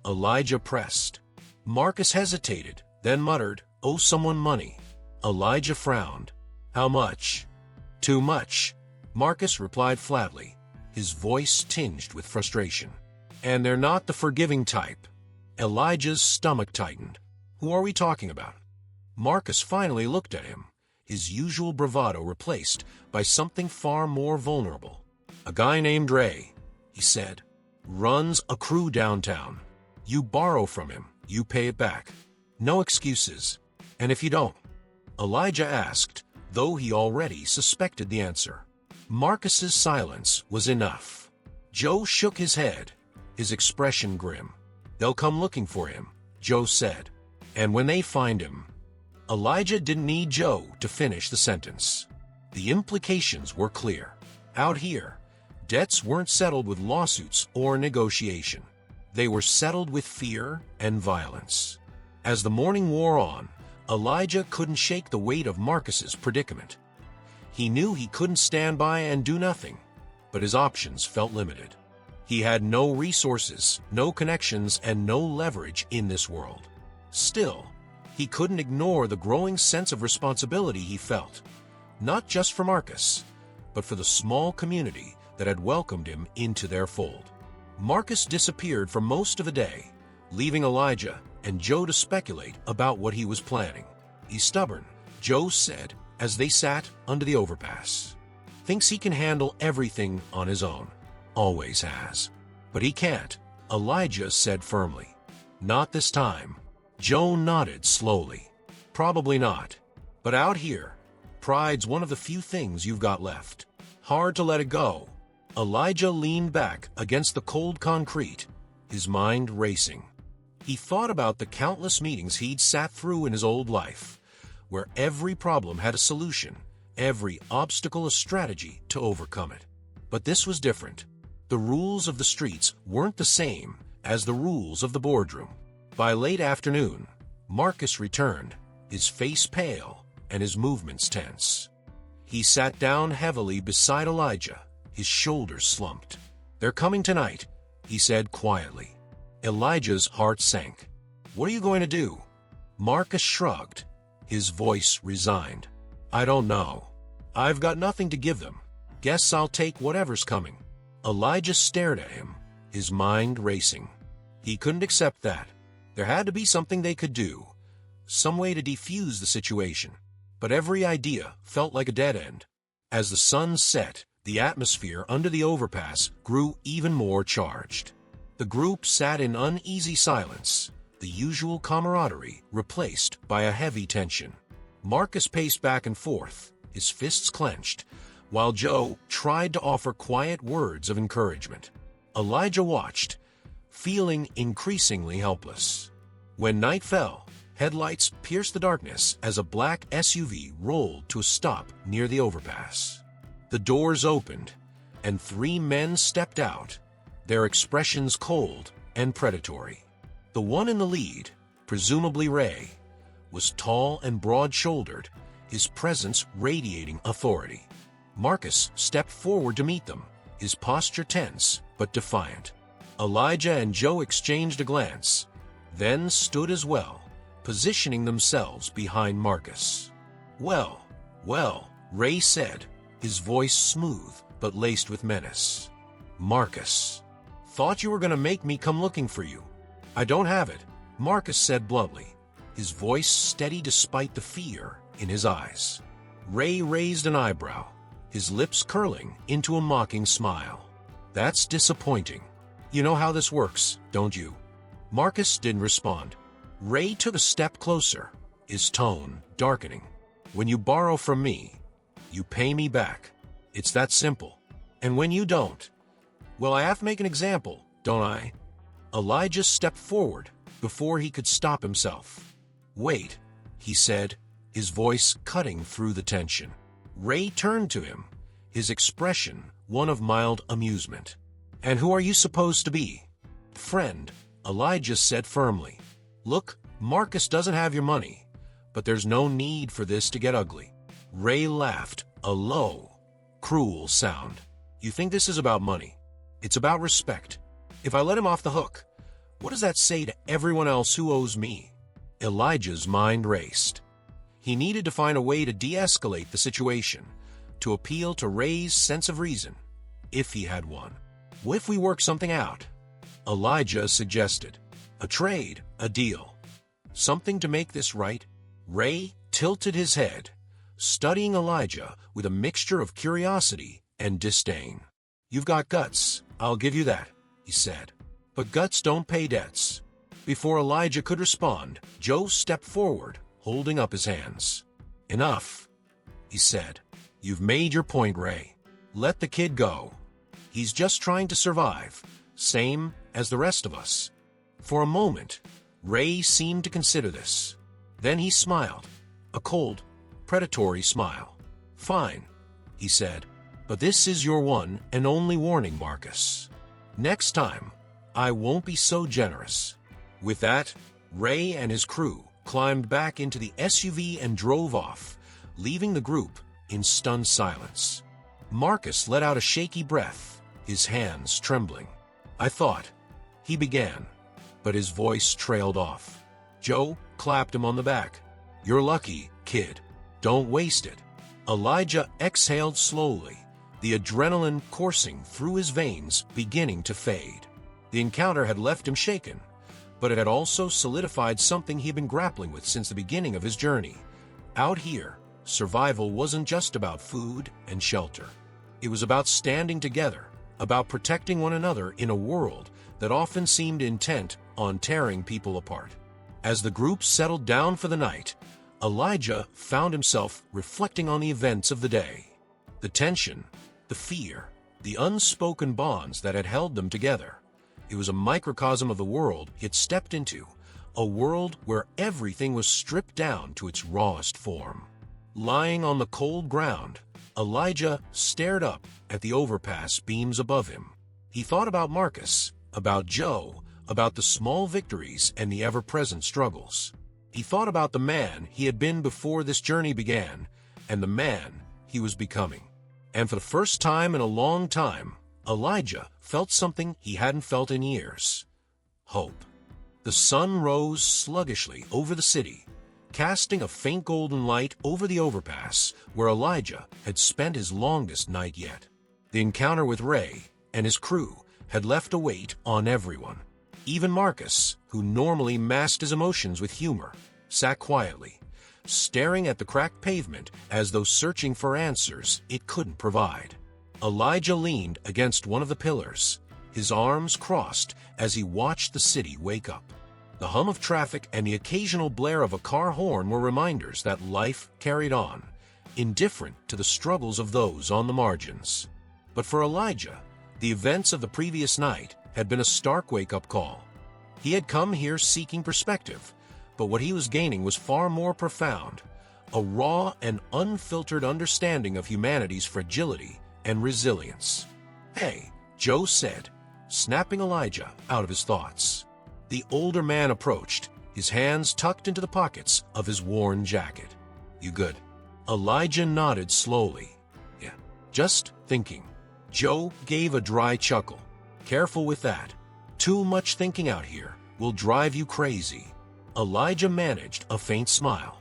S1: Elijah pressed. Marcus hesitated, then muttered, "Owe someone money." Elijah frowned. "How much?" "Too much," Marcus replied flatly, his voice tinged with frustration. "And they're not the forgiving type." Elijah's stomach tightened. "Who are we talking about?" Marcus finally looked at him, his usual bravado replaced by something far more vulnerable. "A guy named Ray," he said, "runs a crew downtown. You borrow from him, you pay it back. No excuses. And if you don't?" Elijah asked, though he already suspected the answer. Marcus's silence was enough. Joe shook his head, his expression grim. "They'll come looking for him," Joe said. "And when they find him—" Elijah didn't need Joe to finish the sentence. The implications were clear. Out here, debts weren't settled with lawsuits or negotiation. They were settled with fear and violence. As the morning wore on, Elijah couldn't shake the weight of Marcus's predicament. He knew he couldn't stand by and do nothing, but his options felt limited. He had no resources, no connections, and no leverage in this world. Still, he couldn't ignore the growing sense of responsibility he felt, not just for Marcus, but for the small community that had welcomed him into their fold. Marcus disappeared for most of the day, leaving Elijah and Joe to speculate about what he was planning. "He's stubborn," Joe said as they sat under the overpass. "Thinks he can handle everything on his own. Always has. But he can't," Elijah said firmly. "Not this time." Joe nodded slowly. "Probably not. But out here, pride's one of the few things you've got left. Hard to let it go." Elijah leaned back against the cold concrete, his mind racing. He thought about the countless meetings he'd sat through in his old life, where every problem had a solution, every obstacle a strategy to overcome it. But this was different. The rules of the streets weren't the same as the rules of the boardroom. By late afternoon, Marcus returned, his face pale and his movements tense. He sat down heavily beside Elijah, his shoulders slumped. "They're coming tonight," he said quietly. Elijah's heart sank. "What are you going to do?" Marcus shrugged, his voice resigned. "I don't know. I've got nothing to give them. Guess I'll take whatever's coming." Elijah stared at him, his mind racing. He couldn't accept that. There had to be something they could do, some way to defuse the situation. But every idea felt like a dead end. As the sun set, the atmosphere under the overpass grew even more charged. The group sat in uneasy silence, the usual camaraderie replaced by a heavy tension. Marcus paced back and forth, his fists clenched, while Joe tried to offer quiet words of encouragement. Elijah watched, feeling increasingly helpless. When night fell, headlights pierced the darkness as a black SUV rolled to a stop near the overpass. The doors opened, and 3 men stepped out, their expressions cold and predatory. The one in the lead, presumably Ray, was tall and broad-shouldered, his presence radiating authority. Marcus stepped forward to meet them, his posture tense but defiant. Elijah and Joe exchanged a glance, then stood as well, positioning themselves behind Marcus. Well, Ray said, his voice smooth but laced with menace. "Marcus, thought you were going to make me come looking for you." "I don't have it," Marcus said bluntly, his voice steady despite the fear in his eyes. Ray raised an eyebrow, his lips curling into a mocking smile. "That's disappointing. You know how this works, don't you?" Marcus didn't respond. Ray took a step closer, his tone darkening. "When you borrow from me, you pay me back. It's that simple. And when you don't, well, I have to make an example, don't I?" Elijah stepped forward before he could stop himself. "Wait," he said, his voice cutting through the tension. Ray turned to him, his expression one of mild amusement. "And who are you supposed to be?" "Friend," Elijah said firmly. "Look, Marcus doesn't have your money, but there's no need for this to get ugly." Ray laughed, a low, cruel sound. You think this is about money? It's about respect. If I let him off the hook, what does that say to everyone else who owes me? Elijah's mind raced. He needed to find a way to de-escalate the situation, to appeal to Ray's sense of reason, if he had one. What if we work something out? Elijah suggested. A trade, a deal. Something to make this right? Ray tilted his head, studying Elijah with a mixture of curiosity and disdain. You've got guts, I'll give you that, he said. But guts don't pay debts. Before Elijah could respond, Joe stepped forward, holding up his hands. Enough, he said. You've made your point, Ray. Let the kid go. He's just trying to survive, same as the rest of us. For a moment, Ray seemed to consider this. Then he smiled, a cold, predatory smile. Fine, he said, but this is your one and only warning, Marcus. Next time, I won't be so generous. With that, Ray and his crew climbed back into the SUV and drove off, leaving the group in stunned silence. Marcus let out a shaky breath, his hands trembling. I thought, he began, but his voice trailed off. Joe clapped him on the back. You're lucky, kid. Don't waste it. Elijah exhaled slowly, the adrenaline coursing through his veins beginning to fade. The encounter had left him shaken, but it had also solidified something he had been grappling with since the beginning of his journey. Out here, survival wasn't just about food and shelter. It was about standing together, about protecting one another in a world that often seemed intent on tearing people apart. As the group settled down for the night, Elijah found himself reflecting on the events of the day. The tension, the fear, the unspoken bonds that had held them together. It was a microcosm of the world he had stepped into, a world where everything was stripped down to its rawest form. Lying on the cold ground, Elijah stared up at the overpass beams above him. He thought about Marcus, about Joe, about the small victories and the ever-present struggles. He thought about the man he had been before this journey began, and the man he was becoming. And for the first time in a long time, Elijah felt something he hadn't felt in years. Hope. The sun rose sluggishly over the city, casting a faint golden light over the overpass where Elijah had spent his longest night yet. The encounter with Ray and his crew had left a weight on everyone. Even Marcus, who normally masked his emotions with humor, sat quietly, staring at the cracked pavement as though searching for answers it couldn't provide. Elijah leaned against one of the pillars, his arms crossed as he watched the city wake up. The hum of traffic and the occasional blare of a car horn were reminders that life carried on, indifferent to the struggles of those on the margins. But for Elijah, the events of the previous night had been a stark wake-up call. He had come here seeking perspective, but what he was gaining was far more profound, a raw and unfiltered understanding of humanity's fragility and resilience. Hey, Joe said, snapping Elijah out of his thoughts. The older man approached, his hands tucked into the pockets of his worn jacket. You good? Elijah nodded slowly. Yeah, just thinking. Joe gave a dry chuckle. Careful with that. Too much thinking out here will drive you crazy. Elijah managed a faint smile.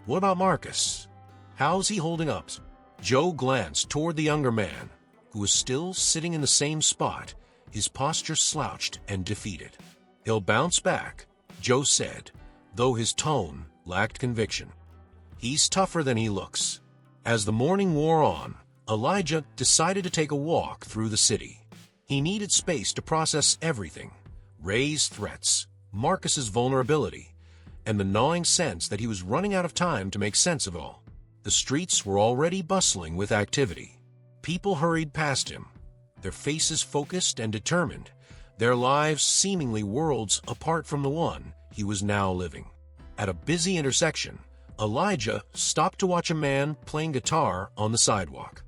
S1: What about Marcus? How's he holding up? Joe glanced toward the younger man, who was still sitting in the same spot, his posture slouched and defeated. He'll bounce back, Joe said, though his tone lacked conviction. He's tougher than he looks. As the morning wore on, Elijah decided to take a walk through the city. He needed space to process everything: Ray's threats, Marcus's vulnerability, and the gnawing sense that he was running out of time to make sense of it all. The streets were already bustling with activity. People hurried past him, their faces focused and determined, their lives seemingly worlds apart from the one he was now living. At a busy intersection, Elijah stopped to watch a man playing guitar on the sidewalk.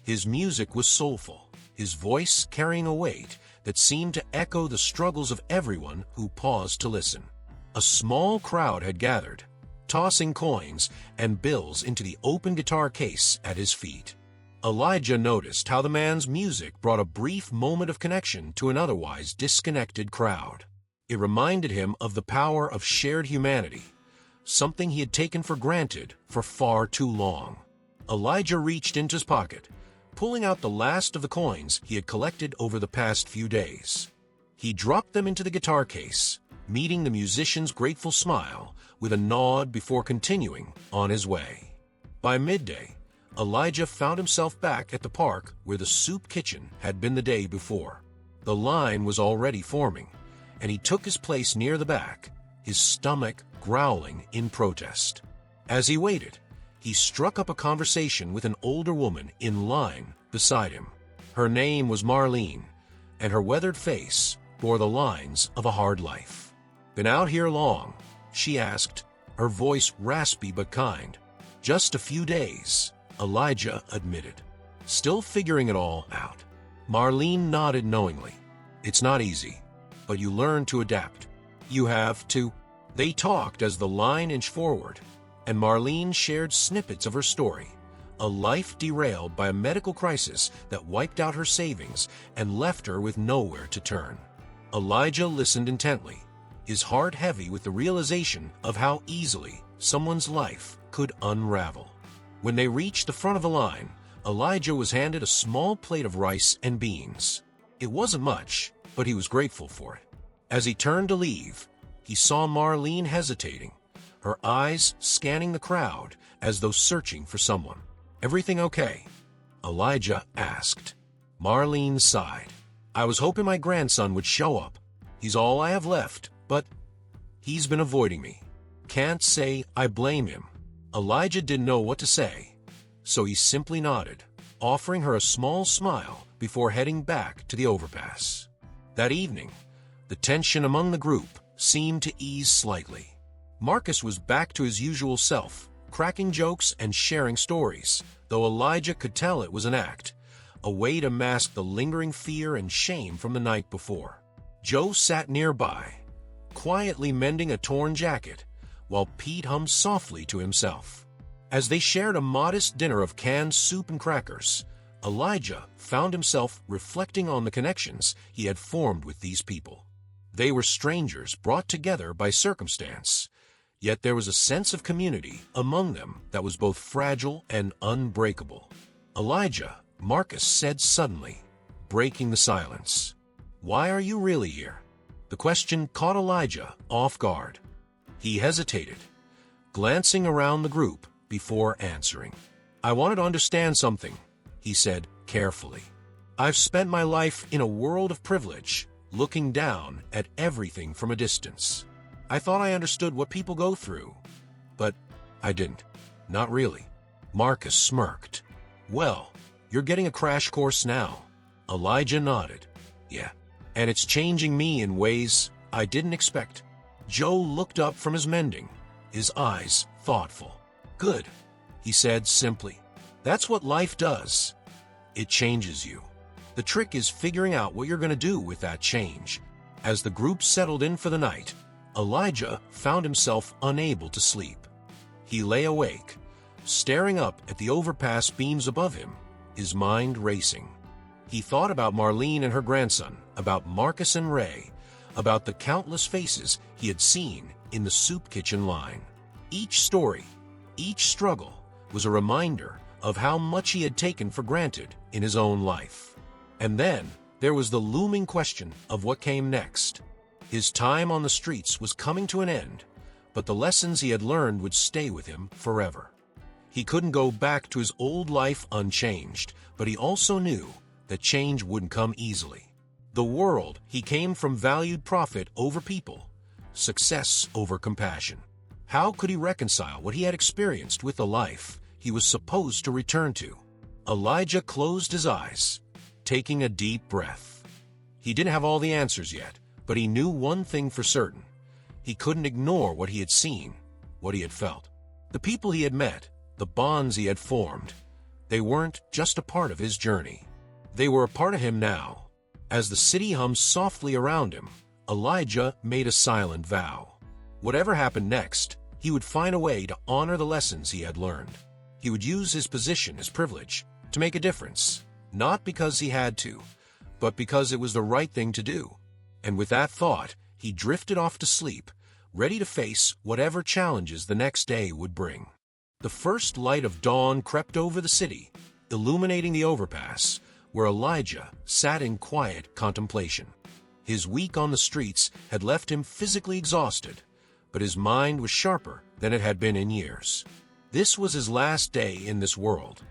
S1: His music was soulful, his voice carrying a weight that seemed to echo the struggles of everyone who paused to listen. A small crowd had gathered, tossing coins and bills into the open guitar case at his feet. Elijah noticed how the man's music brought a brief moment of connection to an otherwise disconnected crowd. It reminded him of the power of shared humanity, something he had taken for granted for far too long. Elijah reached into his pocket, pulling out the last of the coins he had collected over the past few days. He dropped them into the guitar case, meeting the musician's grateful smile with a nod before continuing on his way. By midday, Elijah found himself back at the park where the soup kitchen had been the day before. The line was already forming, and he took his place near the back, his stomach growling in protest. As he waited, he struck up a conversation with an older woman in line beside him. Her name was Marlene, and her weathered face bore the lines of a hard life. "Been out here long?" she asked, her voice raspy but kind. "Just a few days," Elijah admitted. "Still figuring it all out." Marlene nodded knowingly. "It's not easy, but you learn to adapt. You have to." They talked as the line inched forward, and Marlene shared snippets of her story, a life derailed by a medical crisis that wiped out her savings and left her with nowhere to turn. Elijah listened intently, his heart heavy with the realization of how easily someone's life could unravel. When they reached the front of the line, Elijah was handed a small plate of rice and beans. It wasn't much, but he was grateful for it. As he turned to leave, he saw Marlene hesitating, her eyes scanning the crowd as though searching for someone. "Everything okay?" Elijah asked. Marlene sighed. "I was hoping my grandson would show up. He's all I have left, but he's been avoiding me. Can't say I blame him." Elijah didn't know what to say, so he simply nodded, offering her a small smile before heading back to the overpass. That evening, the tension among the group seemed to ease slightly. Marcus was back to his usual self, cracking jokes and sharing stories, though Elijah could tell it was an act, a way to mask the lingering fear and shame from the night before. Joe sat nearby, quietly mending a torn jacket, while Pete hummed softly to himself. As they shared a modest dinner of canned soup and crackers, Elijah found himself reflecting on the connections he had formed with these people. They were strangers brought together by circumstance, yet there was a sense of community among them that was both fragile and unbreakable. "Elijah," Marcus said suddenly, breaking the silence. "Why are you really here?" The question caught Elijah off guard. He hesitated, glancing around the group before answering. "I wanted to understand something," he said carefully. "I've spent my life in a world of privilege, looking down at everything from a distance. I thought I understood what people go through, but I didn't. Not really." Marcus smirked. "Well, you're getting a crash course now." Elijah nodded. "Yeah, and it's changing me in ways I didn't expect." Joe looked up from his mending, his eyes thoughtful. "Good," he said simply. "That's what life does. It changes you. The trick is figuring out what you're going to do with that change." As the group settled in for the night, Elijah found himself unable to sleep. He lay awake, staring up at the overpass beams above him, his mind racing. He thought about Marlene and her grandson, about Marcus and Ray, about the countless faces he had seen in the soup kitchen line. Each story, each struggle, was a reminder of how much he had taken for granted in his own life. And then there was the looming question of what came next. His time on the streets was coming to an end, but the lessons he had learned would stay with him forever. He couldn't go back to his old life unchanged, but he also knew that change wouldn't come easily. The world he came from valued profit over people, success over compassion. How could he reconcile what he had experienced with the life he was supposed to return to? Elijah closed his eyes, taking a deep breath. He didn't have all the answers yet, but he knew one thing for certain. He couldn't ignore what he had seen, what he had felt. The people he had met, the bonds he had formed, they weren't just a part of his journey. They were a part of him now. As the city hummed softly around him, Elijah made a silent vow. Whatever happened next, he would find a way to honor the lessons he had learned. He would use his position, his privilege, to make a difference, not because he had to, but because it was the right thing to do. And with that thought, he drifted off to sleep, ready to face whatever challenges the next day would bring. The first light of dawn crept over the city, illuminating the overpass, where Elijah sat in quiet contemplation. His week on the streets had left him physically exhausted, but his mind was sharper than it had been in years. This was his last day in this world,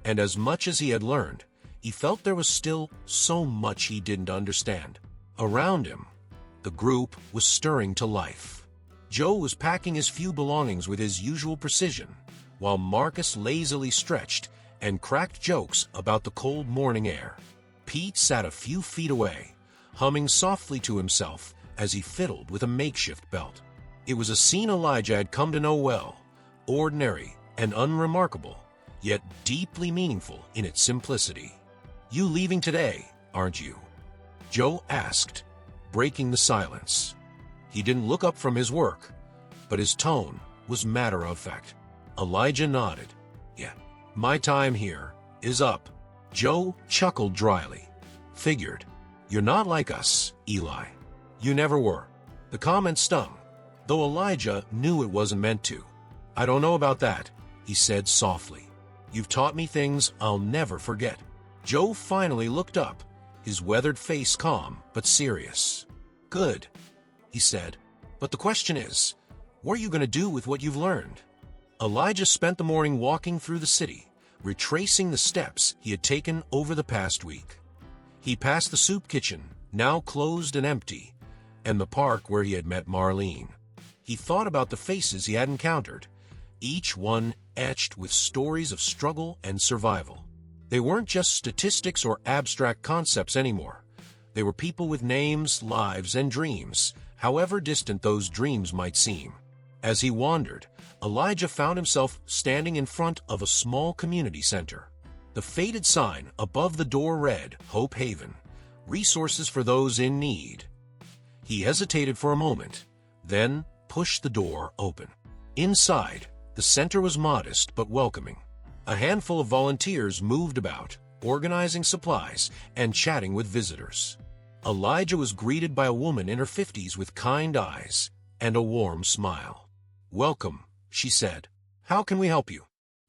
S1: and as much as he had learned, he felt there was still so much he didn't understand. Around him, the group was stirring to life. Joe was packing his few belongings with his usual precision, while Marcus lazily stretched and cracked jokes about the cold morning air. Pete sat a few feet away, humming softly to himself as he fiddled with a makeshift belt. It was a scene Elijah had come to know well, ordinary and unremarkable, yet deeply meaningful in its simplicity. "You leaving today, aren't you?" Joe asked, breaking the silence. He didn't look up from his work, but his tone was matter-of-fact. Elijah nodded. "Yeah, my time here is up." Joe chuckled dryly. "Figured. You're not like us, Eli. You never were." The comment stung, though Elijah knew it wasn't meant to. "I don't know about that," he said softly. "You've taught me things I'll never forget." Joe finally looked up, his weathered face calm but serious. "Good," he said. "But the question is, what are you going to do with what you've learned?" Elijah spent the morning walking through the city, retracing the steps he had taken over the past week. He passed the soup kitchen, now closed and empty, and the park where he had met Marlene. He thought about the faces he had encountered, each one etched with stories of struggle and survival. They weren't just statistics or abstract concepts anymore. They were people with names, lives, and dreams, however distant those dreams might seem. As he wandered, Elijah found himself standing in front of a small community center. The faded sign above the door read, "Hope Haven, resources for those in need." He hesitated for a moment, then pushed the door open. Inside, the center was modest but welcoming. A handful of volunteers moved about, organizing supplies and chatting with visitors. Elijah was greeted by a woman in her 50s with kind eyes and a warm smile. "Welcome," she said. "How can we help you?"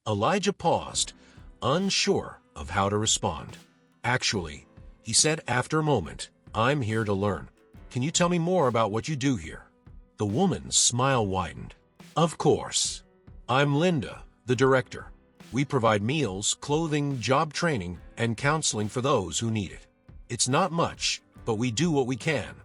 S1: Elijah paused, unsure of how to respond. "Actually," he said after a moment, "I'm here to learn. Can you tell me more about what you do here?" The woman's smile widened. "Of course. I'm Linda, the director. We provide meals, clothing, job training, and counseling for those who need it. It's not much, but we do what we can."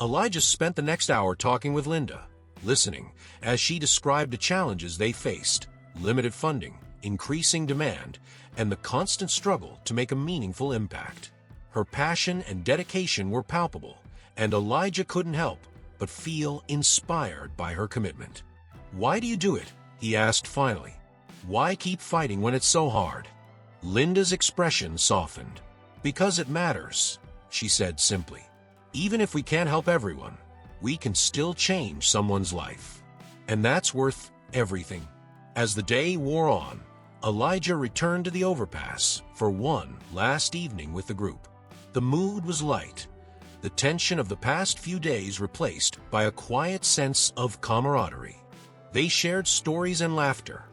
S1: Elijah spent the next hour talking with Linda, listening as she described the challenges they faced: limited funding, increasing demand, and the constant struggle to make a meaningful impact. Her passion and dedication were palpable, and Elijah couldn't help but feel inspired by her commitment. "Why do you do it?" he asked finally. "Why keep fighting when it's so hard?" Linda's expression softened. "Because it matters," she said simply. "Even if we can't help everyone, we can still change someone's life. And that's worth everything." As the day wore on, Elijah returned to the overpass for one last evening with the group. The mood was light, the tension of the past few days replaced by a quiet sense of camaraderie. They shared stories and laughter,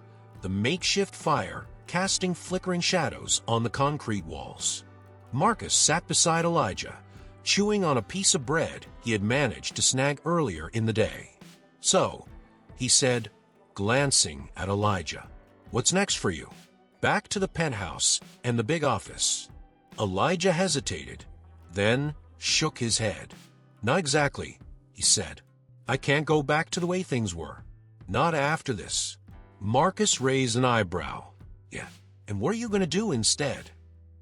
S1: the makeshift fire casting flickering shadows on the concrete walls. Marcus sat beside Elijah, chewing on a piece of bread he had managed to snag earlier in the day. "So," he said, glancing at Elijah, "what's next for you?" "Back to the penthouse and the big office." Elijah hesitated, then shook his head. "Not exactly," he said. "I can't go back to the way things were. Not after this." Marcus raised an eyebrow. "Yeah, and what are you going to do instead?"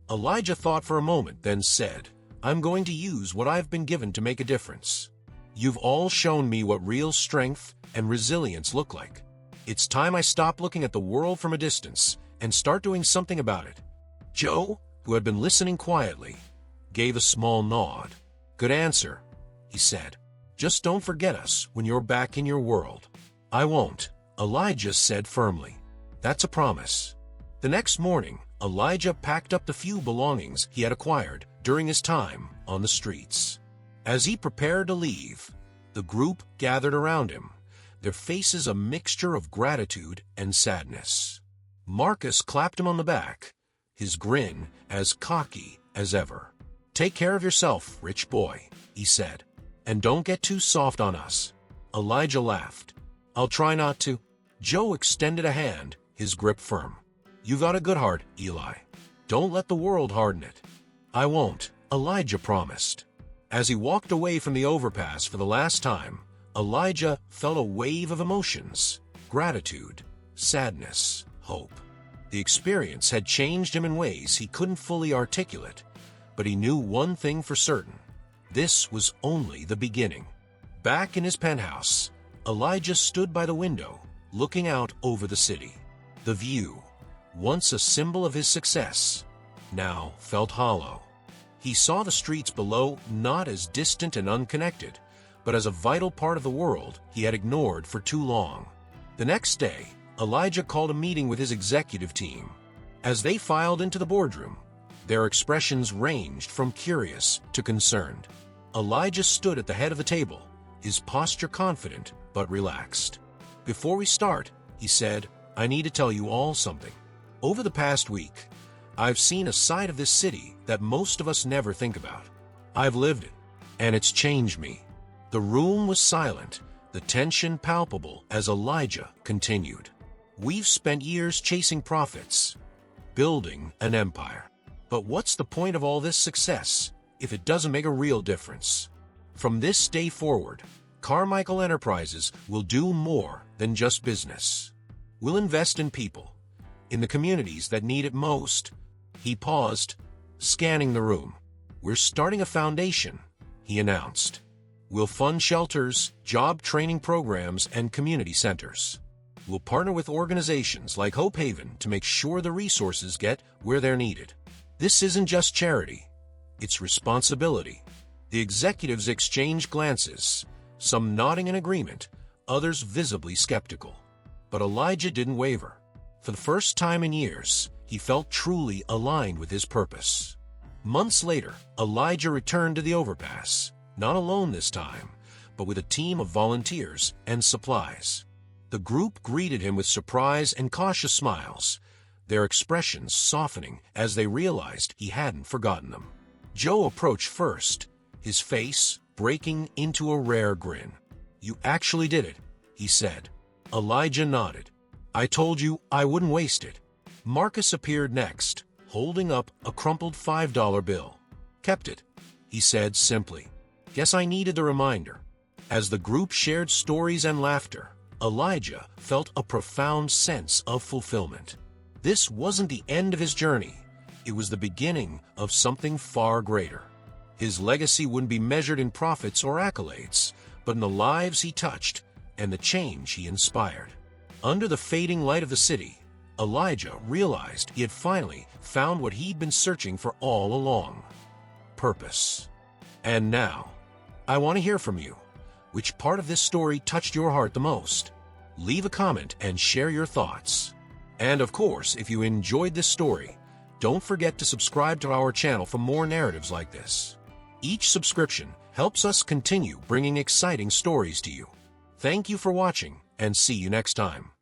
S1: Elijah thought for a moment, then said, "I'm going to use what I've been given to make a difference. You've all shown me what real strength and resilience look like. It's time I stop looking at the world from a distance and start doing something about it." Joe, who had been listening quietly, gave a small nod. "Good answer," he said. "Just don't forget us when you're back in your world." "I won't," Elijah said firmly. "That's a promise." The next morning, Elijah packed up the few belongings he had acquired during his time on the streets. As he prepared to leave, the group gathered around him, their faces a mixture of gratitude and sadness. Marcus clapped him on the back, his grin as cocky as ever. "Take care of yourself, rich boy," he said, "and don't get too soft on us." Elijah laughed. "I'll try not to." Joe extended a hand, his grip firm. "You got a good heart, Eli. Don't let the world harden it." "I won't," Elijah promised. As he walked away from the overpass for the last time, Elijah felt a wave of emotions: gratitude, sadness, hope. The experience had changed him in ways he couldn't fully articulate, but he knew one thing for certain: this was only the beginning. Back in his penthouse, Elijah stood by the window, looking out over the city. The view, once a symbol of his success, now felt hollow. He saw the streets below not as distant and unconnected, but as a vital part of the world he had ignored for too long. The next day, Elijah called a meeting with his executive team. As they filed into the boardroom, their expressions ranged from curious to concerned. Elijah stood at the head of the table, his posture confident but relaxed. "Before we start," he said, "I need to tell you all something. Over the past week, I've seen a side of this city that most of us never think about. I've lived it, and it's changed me." The room was silent, the tension palpable as Elijah continued. "We've spent years chasing profits, building an empire. But what's the point of all this success if it doesn't make a real difference? From this day forward, Carmichael Enterprises will do more than just business. We'll invest in people, in the communities that need it most." He paused, scanning the room. "We're starting a foundation," he announced. "We'll fund shelters, job training programs, and community centers. We'll partner with organizations like Hope Haven to make sure the resources get where they're needed. This isn't just charity, it's responsibility." The executives exchanged glances, some nodding in agreement, others visibly skeptical. But Elijah didn't waver. For the first time in years, he felt truly aligned with his purpose. Months later, Elijah returned to the overpass, not alone this time, but with a team of volunteers and supplies. The group greeted him with surprise and cautious smiles, their expressions softening as they realized he hadn't forgotten them. Joe approached first, his face breaking into a rare grin. "You actually did it," he said. Elijah nodded. "I told you I wouldn't waste it." Marcus appeared next, holding up a crumpled $5 bill. "Kept it," he said simply. "Guess I needed the reminder." As the group shared stories and laughter, Elijah felt a profound sense of fulfillment. This wasn't the end of his journey. It was the beginning of something far greater. His legacy wouldn't be measured in profits or accolades, but in the lives he touched and the change he inspired. Under the fading light of the city, Elijah realized he had finally found what he'd been searching for all along: purpose. And now, I want to hear from you. Which part of this story touched your heart the most? Leave a comment and share your thoughts. And of course, if you enjoyed this story, don't forget to subscribe to our channel for more narratives like this. Each subscription helps us continue bringing exciting stories to you. Thank you for watching, and see you next time.